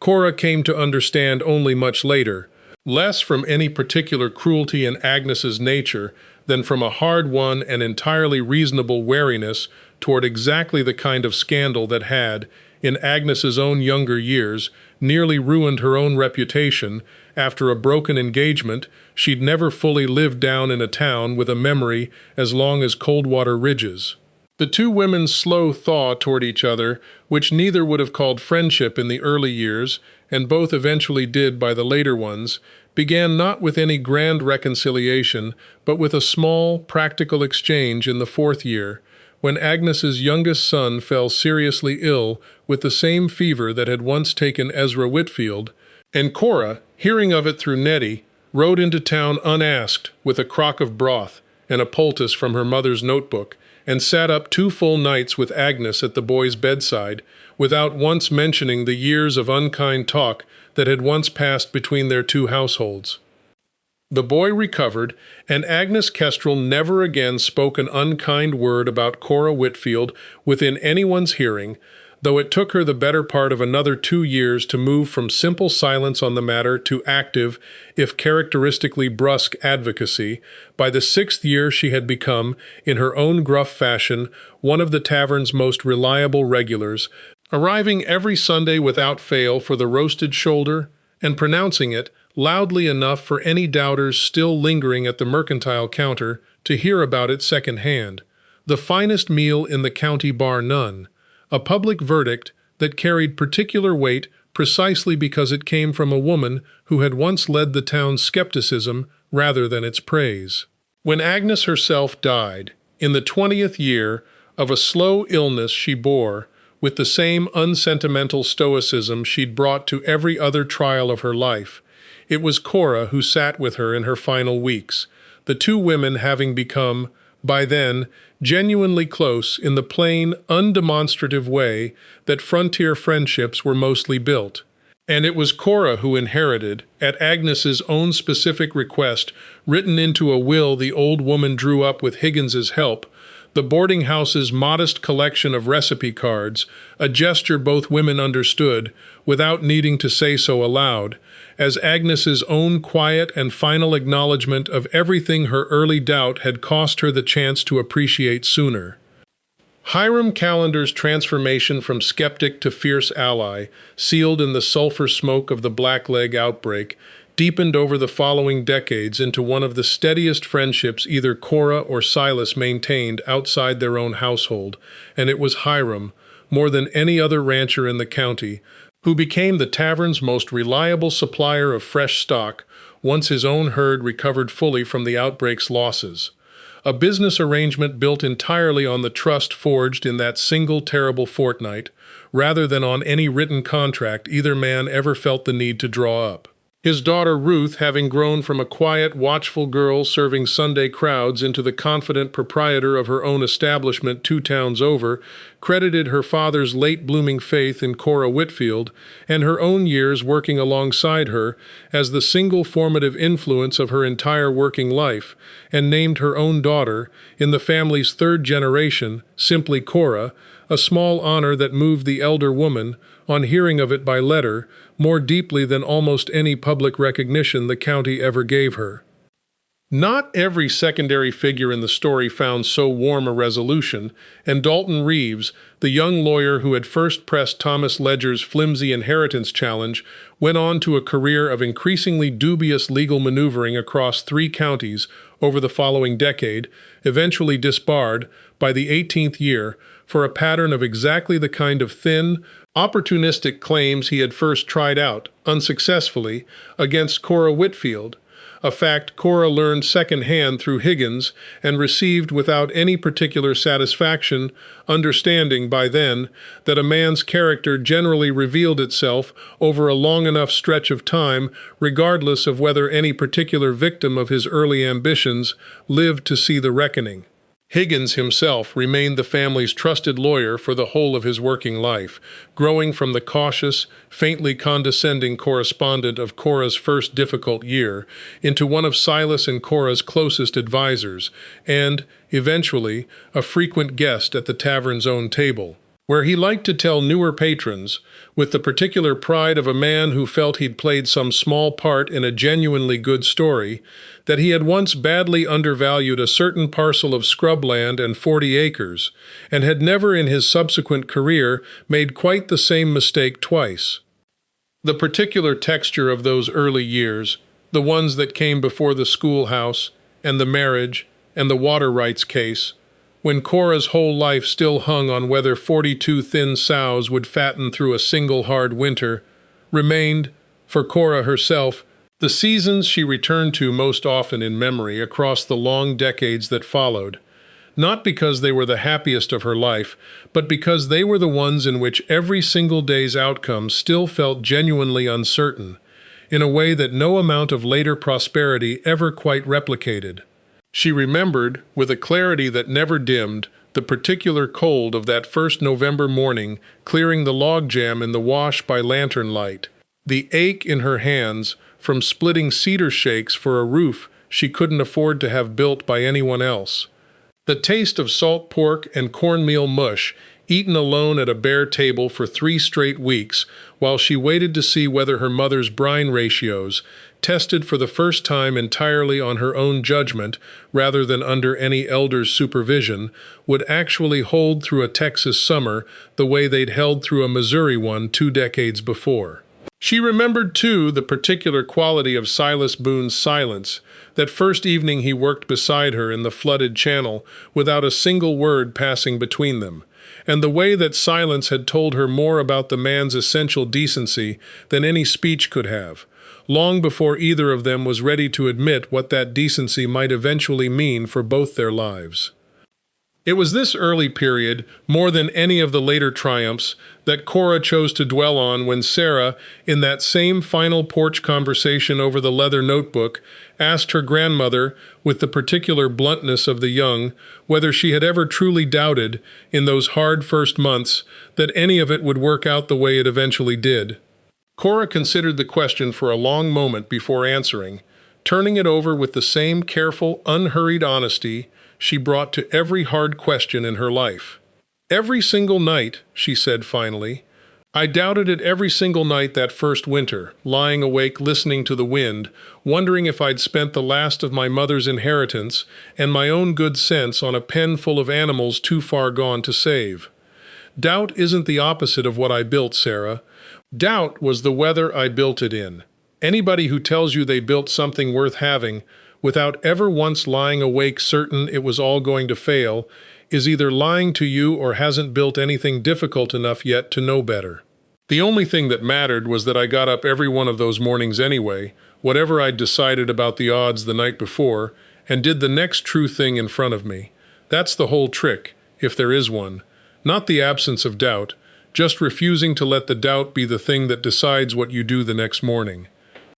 Cora came to understand only much later, less from any particular cruelty in Agnes's nature than from a hard-won and entirely reasonable wariness toward exactly the kind of scandal that had, in Agnes's own younger years, nearly ruined her own reputation. After a broken engagement she'd never fully lived down in a town with a memory as long as Coldwater Ridges. The 2 women's slow thaw toward each other, which neither would have called friendship in the early years, and both eventually did by the later ones, began not with any grand reconciliation, but with a small, practical exchange in the 4th year, when Agnes's youngest son fell seriously ill with the same fever that had once taken Ezra Whitfield, and Cora, hearing of it through Nettie, rode into town unasked with a crock of broth and a poultice from her mother's notebook, and sat up 2 full nights with Agnes at the boy's bedside, without once mentioning the years of unkind talk that had once passed between their 2 households. The boy recovered, and Agnes Kestrel never again spoke an unkind word about Cora Whitfield within anyone's hearing, though it took her the better part of another 2 years to move from simple silence on the matter to active, if characteristically brusque, advocacy. By the 6th year she had become, in her own gruff fashion, one of the tavern's most reliable regulars, arriving every Sunday without fail for the roasted shoulder and pronouncing it loudly enough for any doubters still lingering at the mercantile counter to hear about it second-hand. The finest meal in the county bar none, a public verdict that carried particular weight precisely because it came from a woman who had once led the town's skepticism rather than its praise. When Agnes herself died, in the 20th year of a slow illness she bore, with the same unsentimental stoicism she'd brought to every other trial of her life, it was Cora who sat with her in her final weeks, the two women having become, by then, genuinely close in the plain, undemonstrative way that frontier friendships were mostly built. And it was Cora who inherited, at Agnes's own specific request, written into a will the old woman drew up with Higgins's help, the boarding house's modest collection of recipe cards, a gesture both women understood, without needing to say so aloud, as Agnes's own quiet and final acknowledgement of everything her early doubt had cost her the chance to appreciate sooner. Hiram Callender's transformation from skeptic to fierce ally, sealed in the sulfur smoke of the Blackleg outbreak, deepened over the following decades into one of the steadiest friendships either Cora or Silas maintained outside their own household, and it was Hiram, more than any other rancher in the county, who became the tavern's most reliable supplier of fresh stock once his own herd recovered fully from the outbreak's losses. A business arrangement built entirely on the trust forged in that single terrible fortnight, rather than on any written contract either man ever felt the need to draw up. His daughter Ruth, having grown from a quiet, watchful girl serving Sunday crowds into the confident proprietor of her own establishment 2 towns over, credited her father's late-blooming faith in Cora Whitfield and her own years working alongside her as the single formative influence of her entire working life, and named her own daughter, in the family's 3rd generation, simply Cora, a small honor that moved the elder woman, on hearing of it by letter, more deeply than almost any public recognition the county ever gave her. Not every secondary figure in the story found so warm a resolution, and Dalton Reeves, the young lawyer who had first pressed Thomas Ledger's flimsy inheritance challenge, went on to a career of increasingly dubious legal maneuvering across 3 counties over the following decade, eventually disbarred, by the 18th year, for a pattern of exactly the kind of thin, opportunistic claims he had first tried out, unsuccessfully, against Cora Whitfield, a fact Cora learned second-hand through Higgins and received without any particular satisfaction, understanding by then that a man's character generally revealed itself over a long enough stretch of time, regardless of whether any particular victim of his early ambitions lived to see the reckoning. Higgins himself remained the family's trusted lawyer for the whole of his working life, growing from the cautious, faintly condescending correspondent of Cora's first difficult year into one of Silas and Cora's closest advisers, and, eventually, a frequent guest at the tavern's own table, where he liked to tell newer patrons, with the particular pride of a man who felt he'd played some small part in a genuinely good story, that he had once badly undervalued a certain parcel of scrubland and 40 acres, and had never in his subsequent career made quite the same mistake twice. The particular texture of those early years, the ones that came before the schoolhouse, and the marriage, and the water rights case, when Cora's whole life still hung on whether 42 thin sows would fatten through a single hard winter, remained, for Cora herself, the seasons she returned to most often in memory across the long decades that followed, not because they were the happiest of her life, but because they were the ones in which every single day's outcome still felt genuinely uncertain, in a way that no amount of later prosperity ever quite replicated. She remembered, with a clarity that never dimmed, the particular cold of that first November morning clearing the logjam in the wash by lantern light, the ache in her hands from splitting cedar shakes for a roof she couldn't afford to have built by anyone else, the taste of salt pork and cornmeal mush eaten alone at a bare table for 3 straight weeks while she waited to see whether her mother's brine ratios, tested for the first time entirely on her own judgment rather than under any elder's supervision, would actually hold through a Texas summer the way they'd held through a Missouri one 2 decades before. She remembered, too, the particular quality of Silas Boone's silence, that first evening he worked beside her in the flooded channel without a single word passing between them, and the way that silence had told her more about the man's essential decency than any speech could have, long before either of them was ready to admit what that decency might eventually mean for both their lives. It was this early period, more than any of the later triumphs, that Cora chose to dwell on when Sarah, in that same final porch conversation over the leather notebook, asked her grandmother, with the particular bluntness of the young, whether she had ever truly doubted, in those hard first months, that any of it would work out the way it eventually did. Cora considered the question for a long moment before answering, turning it over with the same careful, unhurried honesty she brought to every hard question in her life. "Every single night," she said finally. "I doubted it every single night that first winter, lying awake listening to the wind, wondering if I'd spent the last of my mother's inheritance and my own good sense on a pen full of animals too far gone to save. Doubt isn't the opposite of what I built, Sarah. Doubt was the weather I built it in. Anybody who tells you they built something worth having, without ever once lying awake certain it was all going to fail, is either lying to you or hasn't built anything difficult enough yet to know better. The only thing that mattered was that I got up every one of those mornings anyway, whatever I'd decided about the odds the night before, and did the next true thing in front of me. That's the whole trick, if there is one. Not the absence of doubt, just refusing to let the doubt be the thing that decides what you do the next morning."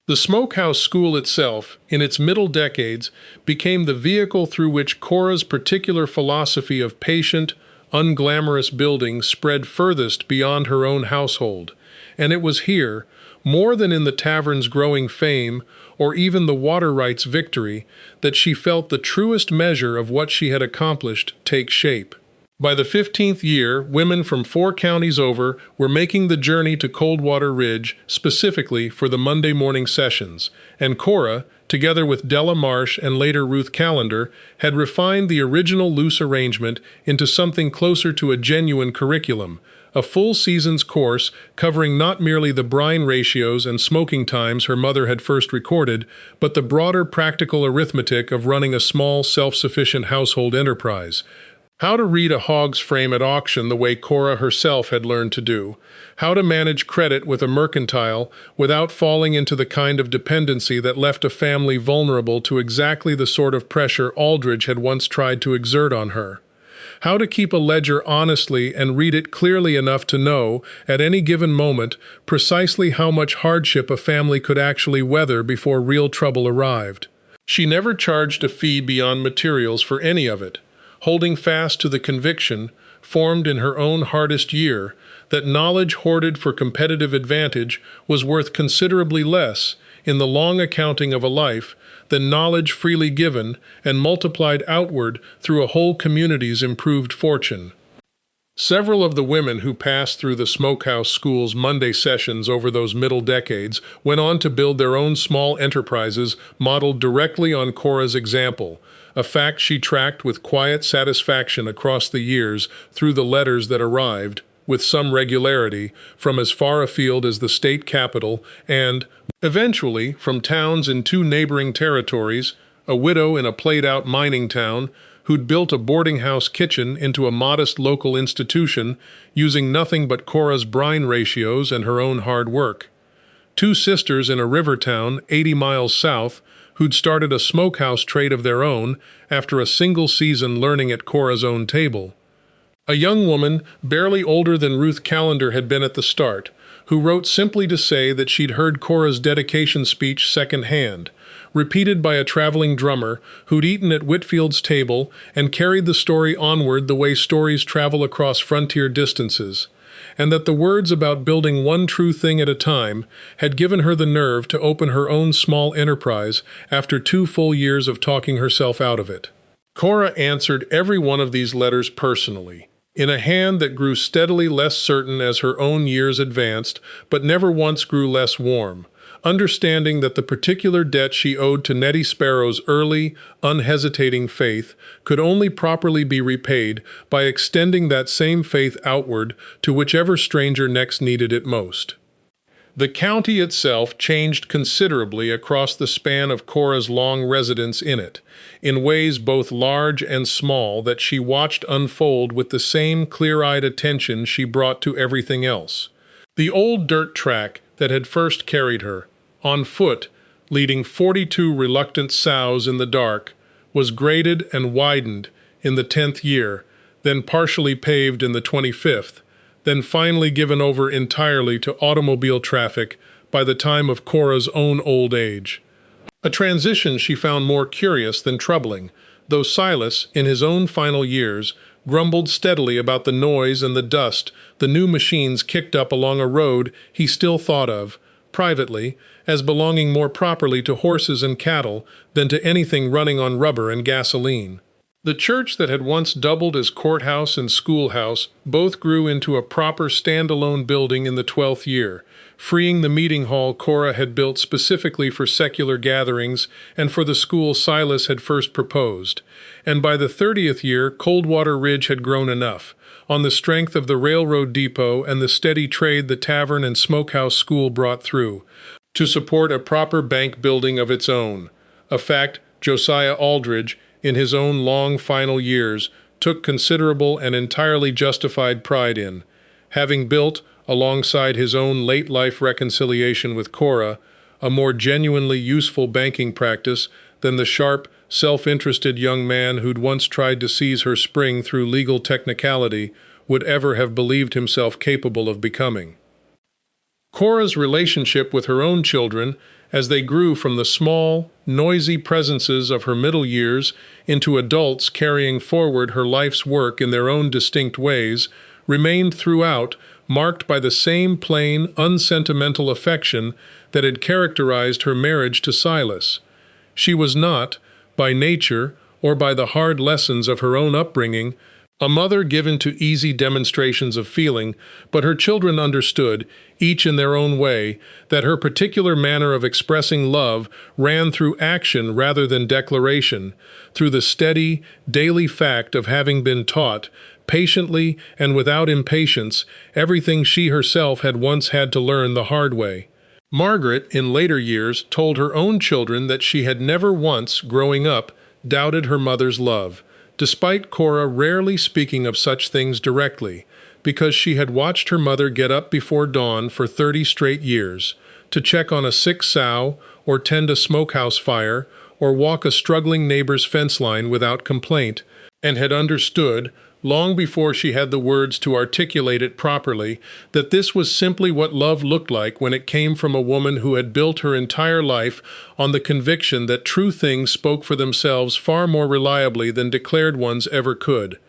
The smokehouse school itself, in its middle decades, became the vehicle through which Cora's particular philosophy of patient, unglamorous building spread furthest beyond her own household, and it was here, more than in the tavern's growing fame or even the water rights victory, that she felt the truest measure of what she had accomplished take shape. By the 15th year, women from 4 counties over were making the journey to Coldwater Ridge specifically for the Monday morning sessions, and Cora, together with Della Marsh and later Ruth Callender, had refined the original loose arrangement into something closer to a genuine curriculum, a full season's course covering not merely the brine ratios and smoking times her mother had first recorded, but the broader practical arithmetic of running a small, self-sufficient household enterprise. How to read a hog's frame at auction the way Cora herself had learned to do. How to manage credit with a mercantile without falling into the kind of dependency that left a family vulnerable to exactly the sort of pressure Aldridge had once tried to exert on her. How to keep a ledger honestly and read it clearly enough to know, at any given moment, precisely how much hardship a family could actually weather before real trouble arrived. She never charged a fee beyond materials for any of it, holding fast to the conviction, formed in her own hardest year, that knowledge hoarded for competitive advantage was worth considerably less, in the long accounting of a life, than knowledge freely given and multiplied outward through a whole community's improved fortune. Several of the women who passed through the Smokehouse School's Monday sessions over those middle decades went on to build their own small enterprises modeled directly on Cora's example, a fact she tracked with quiet satisfaction across the years through the letters that arrived, with some regularity, from as far afield as the state capital and, eventually, from towns in 2 neighboring territories, a widow in a played-out mining town who'd built a boarding house kitchen into a modest local institution using nothing but Cora's brine ratios and her own hard work. 2 sisters in a river town 80 miles south who'd started a smokehouse trade of their own after a single season learning at Cora's own table. A young woman, barely older than Ruth Callender had been at the start, who wrote simply to say that she'd heard Cora's dedication speech secondhand, repeated by a traveling drummer who'd eaten at Whitfield's table and carried the story onward the way stories travel across frontier distances, and that the words about building one true thing at a time had given her the nerve to open her own small enterprise after 2 full years of talking herself out of it. Cora answered every one of these letters personally, in a hand that grew steadily less certain as her own years advanced, but never once grew less warm, understanding that the particular debt she owed to Nettie Sparrow's early, unhesitating faith could only properly be repaid by extending that same faith outward to whichever stranger next needed it most. The county itself changed considerably across the span of Cora's long residence in it, in ways both large and small that she watched unfold with the same clear-eyed attention she brought to everything else. The old dirt track that had first carried her, on foot, leading 42 reluctant sows in the dark, was graded and widened in the 10th year, then partially paved in the 25th, then finally given over entirely to automobile traffic by the time of Cora's own old age. A transition she found more curious than troubling, though Silas, in his own final years, grumbled steadily about the noise and the dust the new machines kicked up along a road he still thought of, privately, as belonging more properly to horses and cattle than to anything running on rubber and gasoline. The church that had once doubled as courthouse and schoolhouse both grew into a proper standalone building in the 12th year, freeing the meeting hall Cora had built specifically for secular gatherings and for the school Silas had first proposed. And by the 30th year, Coldwater Ridge had grown enough, on the strength of the railroad depot and the steady trade the tavern and smokehouse school brought through, to support a proper bank building of its own, a fact Josiah Aldridge, in his own long final years, took considerable and entirely justified pride in, having built, alongside his own late-life reconciliation with Cora, a more genuinely useful banking practice than the sharp, self-interested young man who'd once tried to seize her spring through legal technicality would ever have believed himself capable of becoming. Cora's relationship with her own children, as they grew from the small, noisy presences of her middle years into adults carrying forward her life's work in their own distinct ways, remained throughout marked by the same plain, unsentimental affection that had characterized her marriage to Silas. She was not, by nature or by the hard lessons of her own upbringing, a mother given to easy demonstrations of feeling, but her children understood, each in their own way, that her particular manner of expressing love ran through action rather than declaration, through the steady, daily fact of having been taught, patiently and without impatience, everything she herself had once had to learn the hard way. Margaret, in later years, told her own children that she had never once, growing up, doubted her mother's love, despite Cora rarely speaking of such things directly, because she had watched her mother get up before dawn for 30 straight years, to check on a sick sow, or tend a smokehouse fire, or walk a struggling neighbor's fence line without complaint, and had understood, long before she had the words to articulate it properly, that this was simply what love looked like when it came from a woman who had built her entire life on the conviction that true things spoke for themselves far more reliably than declared ones ever could.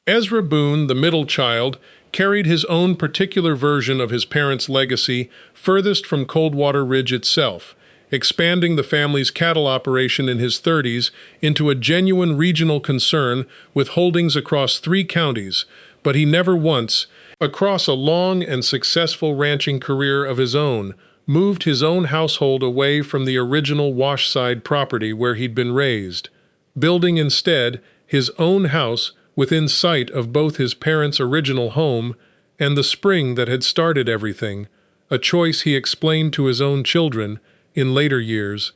Ezra Boone, the middle child, carried his own particular version of his parents' legacy furthest from Coldwater Ridge itself, expanding the family's cattle operation in his 30s into a genuine regional concern with holdings across 3 counties, but he never once, across a long and successful ranching career of his own, moved his own household away from the original Washside property where he'd been raised, building instead his own house within sight of both his parents' original home and the spring that had started everything, a choice he explained to his own children in later years,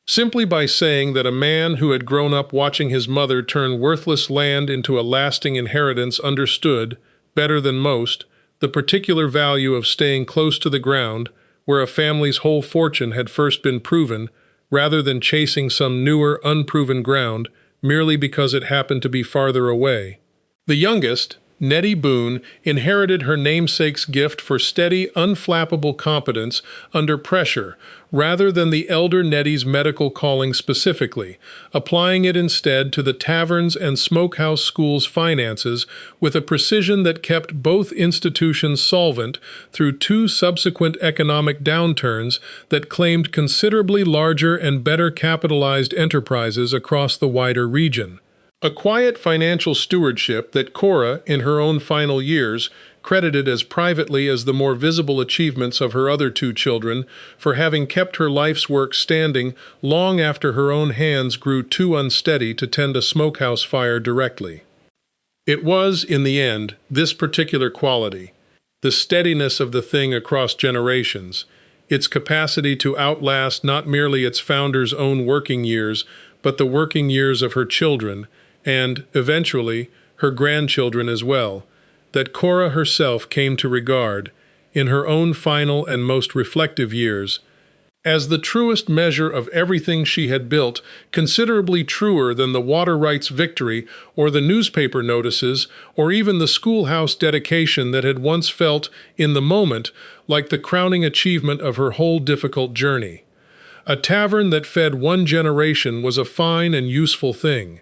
simply by saying that a man who had grown up watching his mother turn worthless land into a lasting inheritance understood, better than most, the particular value of staying close to the ground where a family's whole fortune had first been proven, rather than chasing some newer, unproven ground merely because it happened to be farther away. The youngest, Nettie Boone, inherited her namesake's gift for steady, unflappable competence under pressure, rather than the elder Nettie's medical calling specifically, applying it instead to the taverns and smokehouse school's finances with a precision that kept both institutions solvent through 2 subsequent economic downturns that claimed considerably larger and better capitalized enterprises across the wider region. A quiet financial stewardship that Cora, in her own final years, credited as privately as the more visible achievements of her other two children for having kept her life's work standing long after her own hands grew too unsteady to tend a smokehouse fire directly. It was, in the end, this particular quality, the steadiness of the thing across generations, its capacity to outlast not merely its founder's own working years, but the working years of her children, and, eventually, her grandchildren as well, that Cora herself came to regard, in her own final and most reflective years, as the truest measure of everything she had built, considerably truer than the water rights victory or the newspaper notices or even the schoolhouse dedication that had once felt, in the moment, like the crowning achievement of her whole difficult journey. A tavern that fed one generation was a fine and useful thing.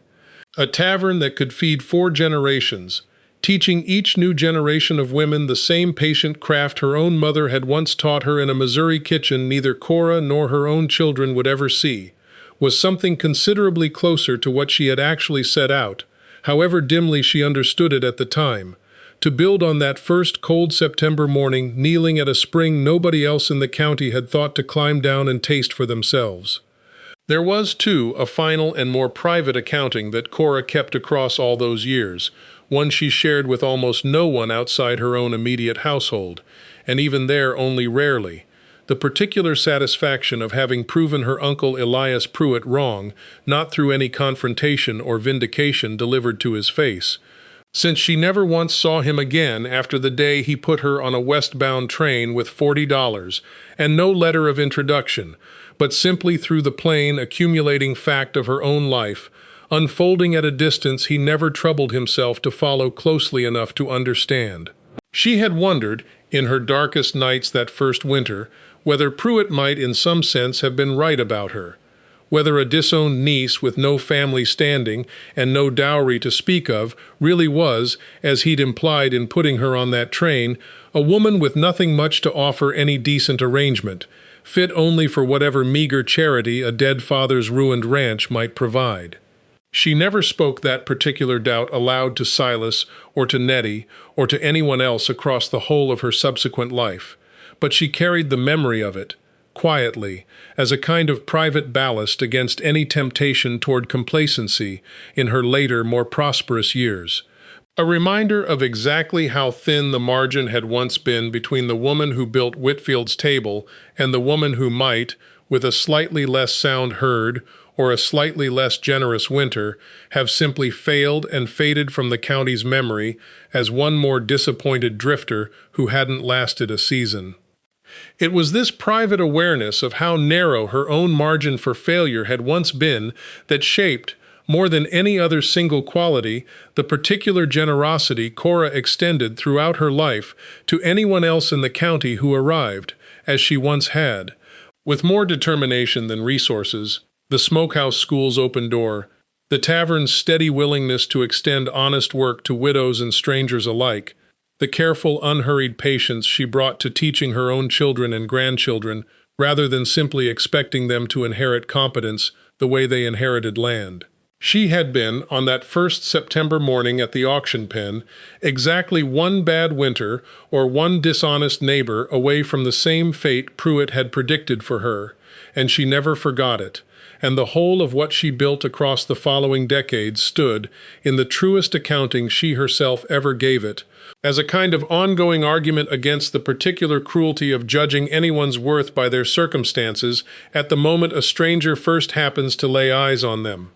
A tavern that could feed 4 generations, teaching each new generation of women the same patient craft her own mother had once taught her in a Missouri kitchen neither Cora nor her own children would ever see, was something considerably closer to what she had actually set out, however dimly she understood it at the time, to build on that first cold September morning, kneeling at a spring nobody else in the county had thought to climb down and taste for themselves. There was, too, a final and more private accounting that Cora kept across all those years, one she shared with almost no one outside her own immediate household, and even there only rarely, the particular satisfaction of having proven her uncle Elias Pruitt wrong, not through any confrontation or vindication delivered to his face, since she never once saw him again after the day he put her on a westbound train with $40 and no letter of introduction, but simply through the plain, accumulating fact of her own life, unfolding at a distance he never troubled himself to follow closely enough to understand. She had wondered, in her darkest nights that first winter, whether Pruitt might in some sense have been right about her, whether a disowned niece with no family standing and no dowry to speak of really was, as he'd implied in putting her on that train, a woman with nothing much to offer any decent arrangement, fit only for whatever meager charity a dead father's ruined ranch might provide. She never spoke that particular doubt aloud to Silas or to Nettie or to anyone else across the whole of her subsequent life, but she carried the memory of it, quietly, as a kind of private ballast against any temptation toward complacency in her later, more prosperous years. A reminder of exactly how thin the margin had once been between the woman who built Whitfield's table and the woman who might, with a slightly less sound herd or a slightly less generous winter, have simply failed and faded from the county's memory as one more disappointed drifter who hadn't lasted a season. It was this private awareness of how narrow her own margin for failure had once been that shaped, more than any other single quality, the particular generosity Cora extended throughout her life to anyone else in the county who arrived, as she once had, with more determination than resources, the smokehouse school's open door, the tavern's steady willingness to extend honest work to widows and strangers alike, the careful, unhurried patience she brought to teaching her own children and grandchildren, rather than simply expecting them to inherit competence the way they inherited land. She had been, on that first September morning at the auction pen, exactly one bad winter or one dishonest neighbor away from the same fate Pruitt had predicted for her, and she never forgot it, and the whole of what she built across the following decades stood, in the truest accounting she herself ever gave it, as a kind of ongoing argument against the particular cruelty of judging anyone's worth by their circumstances at the moment a stranger first happens to lay eyes on them.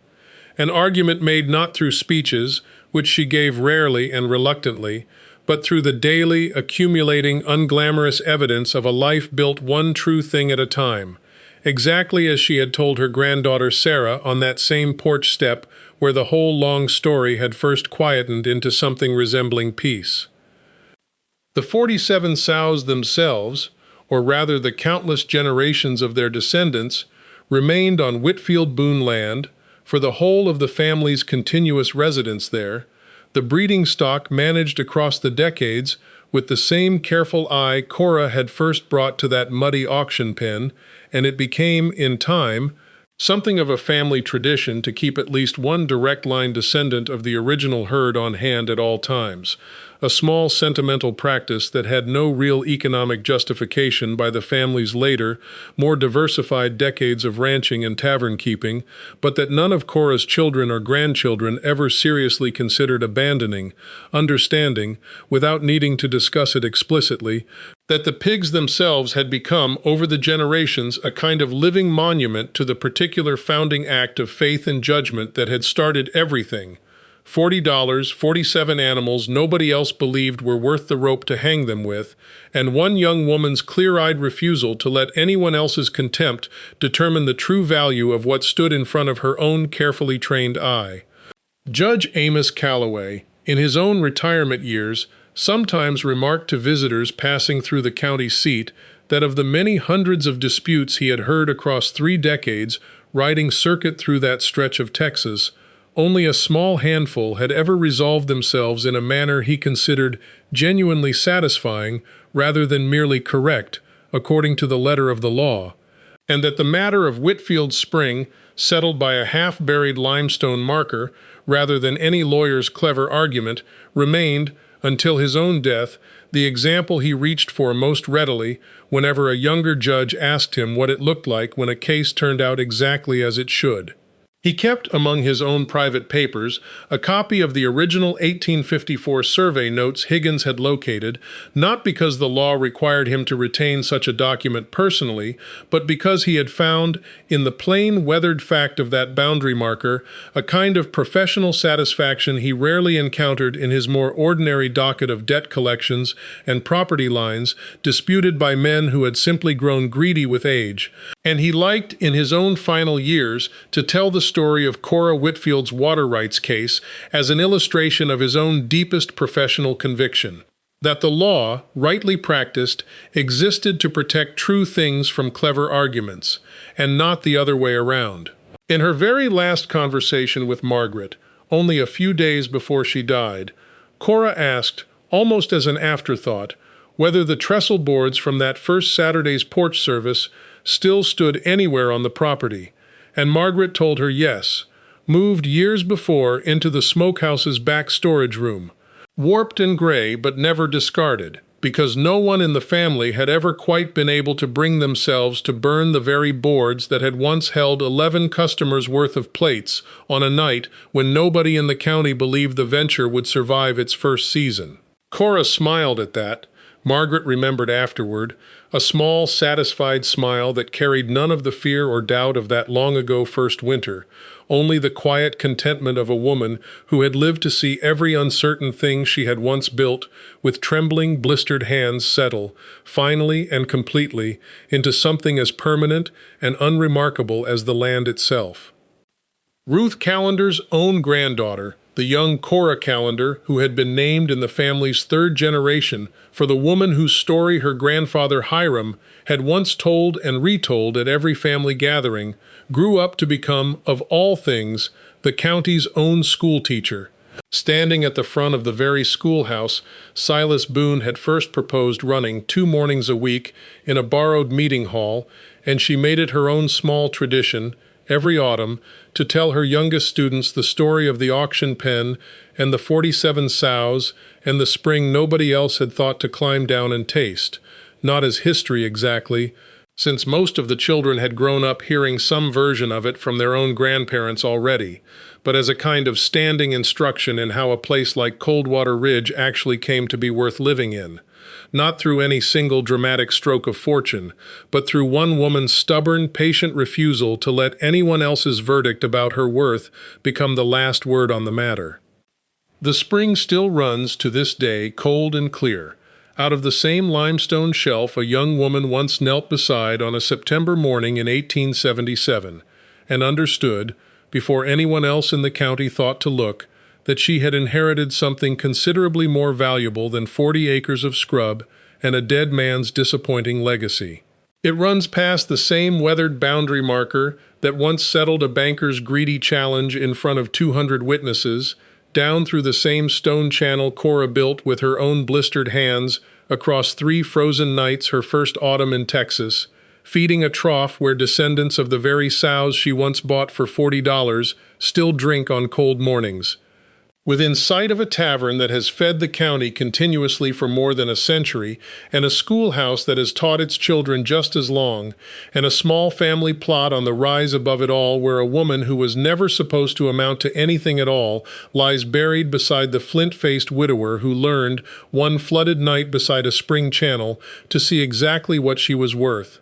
An argument made not through speeches, which she gave rarely and reluctantly, but through the daily, accumulating, unglamorous evidence of a life built one true thing at a time, exactly as she had told her granddaughter Sarah on that same porch step where the whole long story had first quietened into something resembling peace. The 47 sows themselves, or rather the countless generations of their descendants, remained on Whitfield Boone land for the whole of the family's continuous residence there, the breeding stock managed across the decades with the same careful eye Cora had first brought to that muddy auction pen, and it became, in time, something of a family tradition to keep at least one direct-line descendant of the original herd on hand at all times, a small sentimental practice that had no real economic justification by the family's later, more diversified decades of ranching and tavern keeping, but that none of Cora's children or grandchildren ever seriously considered abandoning, understanding, without needing to discuss it explicitly, that the pigs themselves had become, over the generations, a kind of living monument to the particular founding act of faith and judgment that had started everything. $40, 47 animals nobody else believed were worth the rope to hang them with, and one young woman's clear-eyed refusal to let anyone else's contempt determine the true value of what stood in front of her own carefully trained eye. Judge Amos Calloway, in his own retirement years, sometimes remarked to visitors passing through the county seat that of the many hundreds of disputes he had heard across 3 decades riding circuit through that stretch of Texas, only a small handful had ever resolved themselves in a manner he considered genuinely satisfying rather than merely correct, according to the letter of the law, and that the matter of Whitfield's Spring, settled by a half-buried limestone marker, rather than any lawyer's clever argument, remained, until his own death, the example he reached for most readily whenever a younger judge asked him what it looked like when a case turned out exactly as it should. He kept among his own private papers a copy of the original 1854 survey notes Higgins had located, not because the law required him to retain such a document personally, but because he had found, in the plain weathered fact of that boundary marker, a kind of professional satisfaction he rarely encountered in his more ordinary docket of debt collections and property lines disputed by men who had simply grown greedy with age, and he liked, in his own final years, to tell the story of Cora Whitfield's water rights case as an illustration of his own deepest professional conviction, that the law, rightly practiced, existed to protect true things from clever arguments, and not the other way around. In her very last conversation with Margaret, only a few days before she died, Cora asked, almost as an afterthought, whether the trestle boards from that first Saturday's porch service still stood anywhere on the property, and Margaret told her yes, moved years before into the smokehouse's back storage room, warped and gray but never discarded, because no one in the family had ever quite been able to bring themselves to burn the very boards that had once held 11 customers' worth of plates on a night when nobody in the county believed the venture would survive its first season. Cora smiled at that, Margaret remembered afterward, a small, satisfied smile that carried none of the fear or doubt of that long-ago first winter, only the quiet contentment of a woman who had lived to see every uncertain thing she had once built, with trembling, blistered hands settle, finally and completely, into something as permanent and unremarkable as the land itself. Ruth Callender's own granddaughter, the young Cora Callender, who had been named in the family's 3rd generation for the woman whose story her grandfather Hiram had once told and retold at every family gathering, grew up to become, of all things, the county's own schoolteacher. Standing at the front of the very schoolhouse, Silas Boone had first proposed running 2 mornings a week in a borrowed meeting hall, and she made it her own small tradition, every autumn, to tell her youngest students the story of the auction pen and the 47 sows and the spring nobody else had thought to climb down and taste, not as history exactly, since most of the children had grown up hearing some version of it from their own grandparents already, but as a kind of standing instruction in how a place like Coldwater Ridge actually came to be worth living in. Not through any single dramatic stroke of fortune, but through one woman's stubborn, patient refusal to let anyone else's verdict about her worth become the last word on the matter. The spring still runs to this day cold and clear. Out of the same limestone shelf a young woman once knelt beside on a September morning in 1877, and understood, before anyone else in the county thought to look, that she had inherited something considerably more valuable than 40 acres of scrub and a dead man's disappointing legacy. It runs past the same weathered boundary marker that once settled a banker's greedy challenge in front of 200 witnesses, down through the same stone channel Cora built with her own blistered hands across 3 frozen nights her first autumn in Texas, feeding a trough where descendants of the very sows she once bought for $40 still drink on cold mornings. Within sight of a tavern that has fed the county continuously for more than a century, and a schoolhouse that has taught its children just as long, and a small family plot on the rise above it all where a woman who was never supposed to amount to anything at all lies buried beside the flint-faced widower who learned, one flooded night beside a spring channel, to see exactly what she was worth.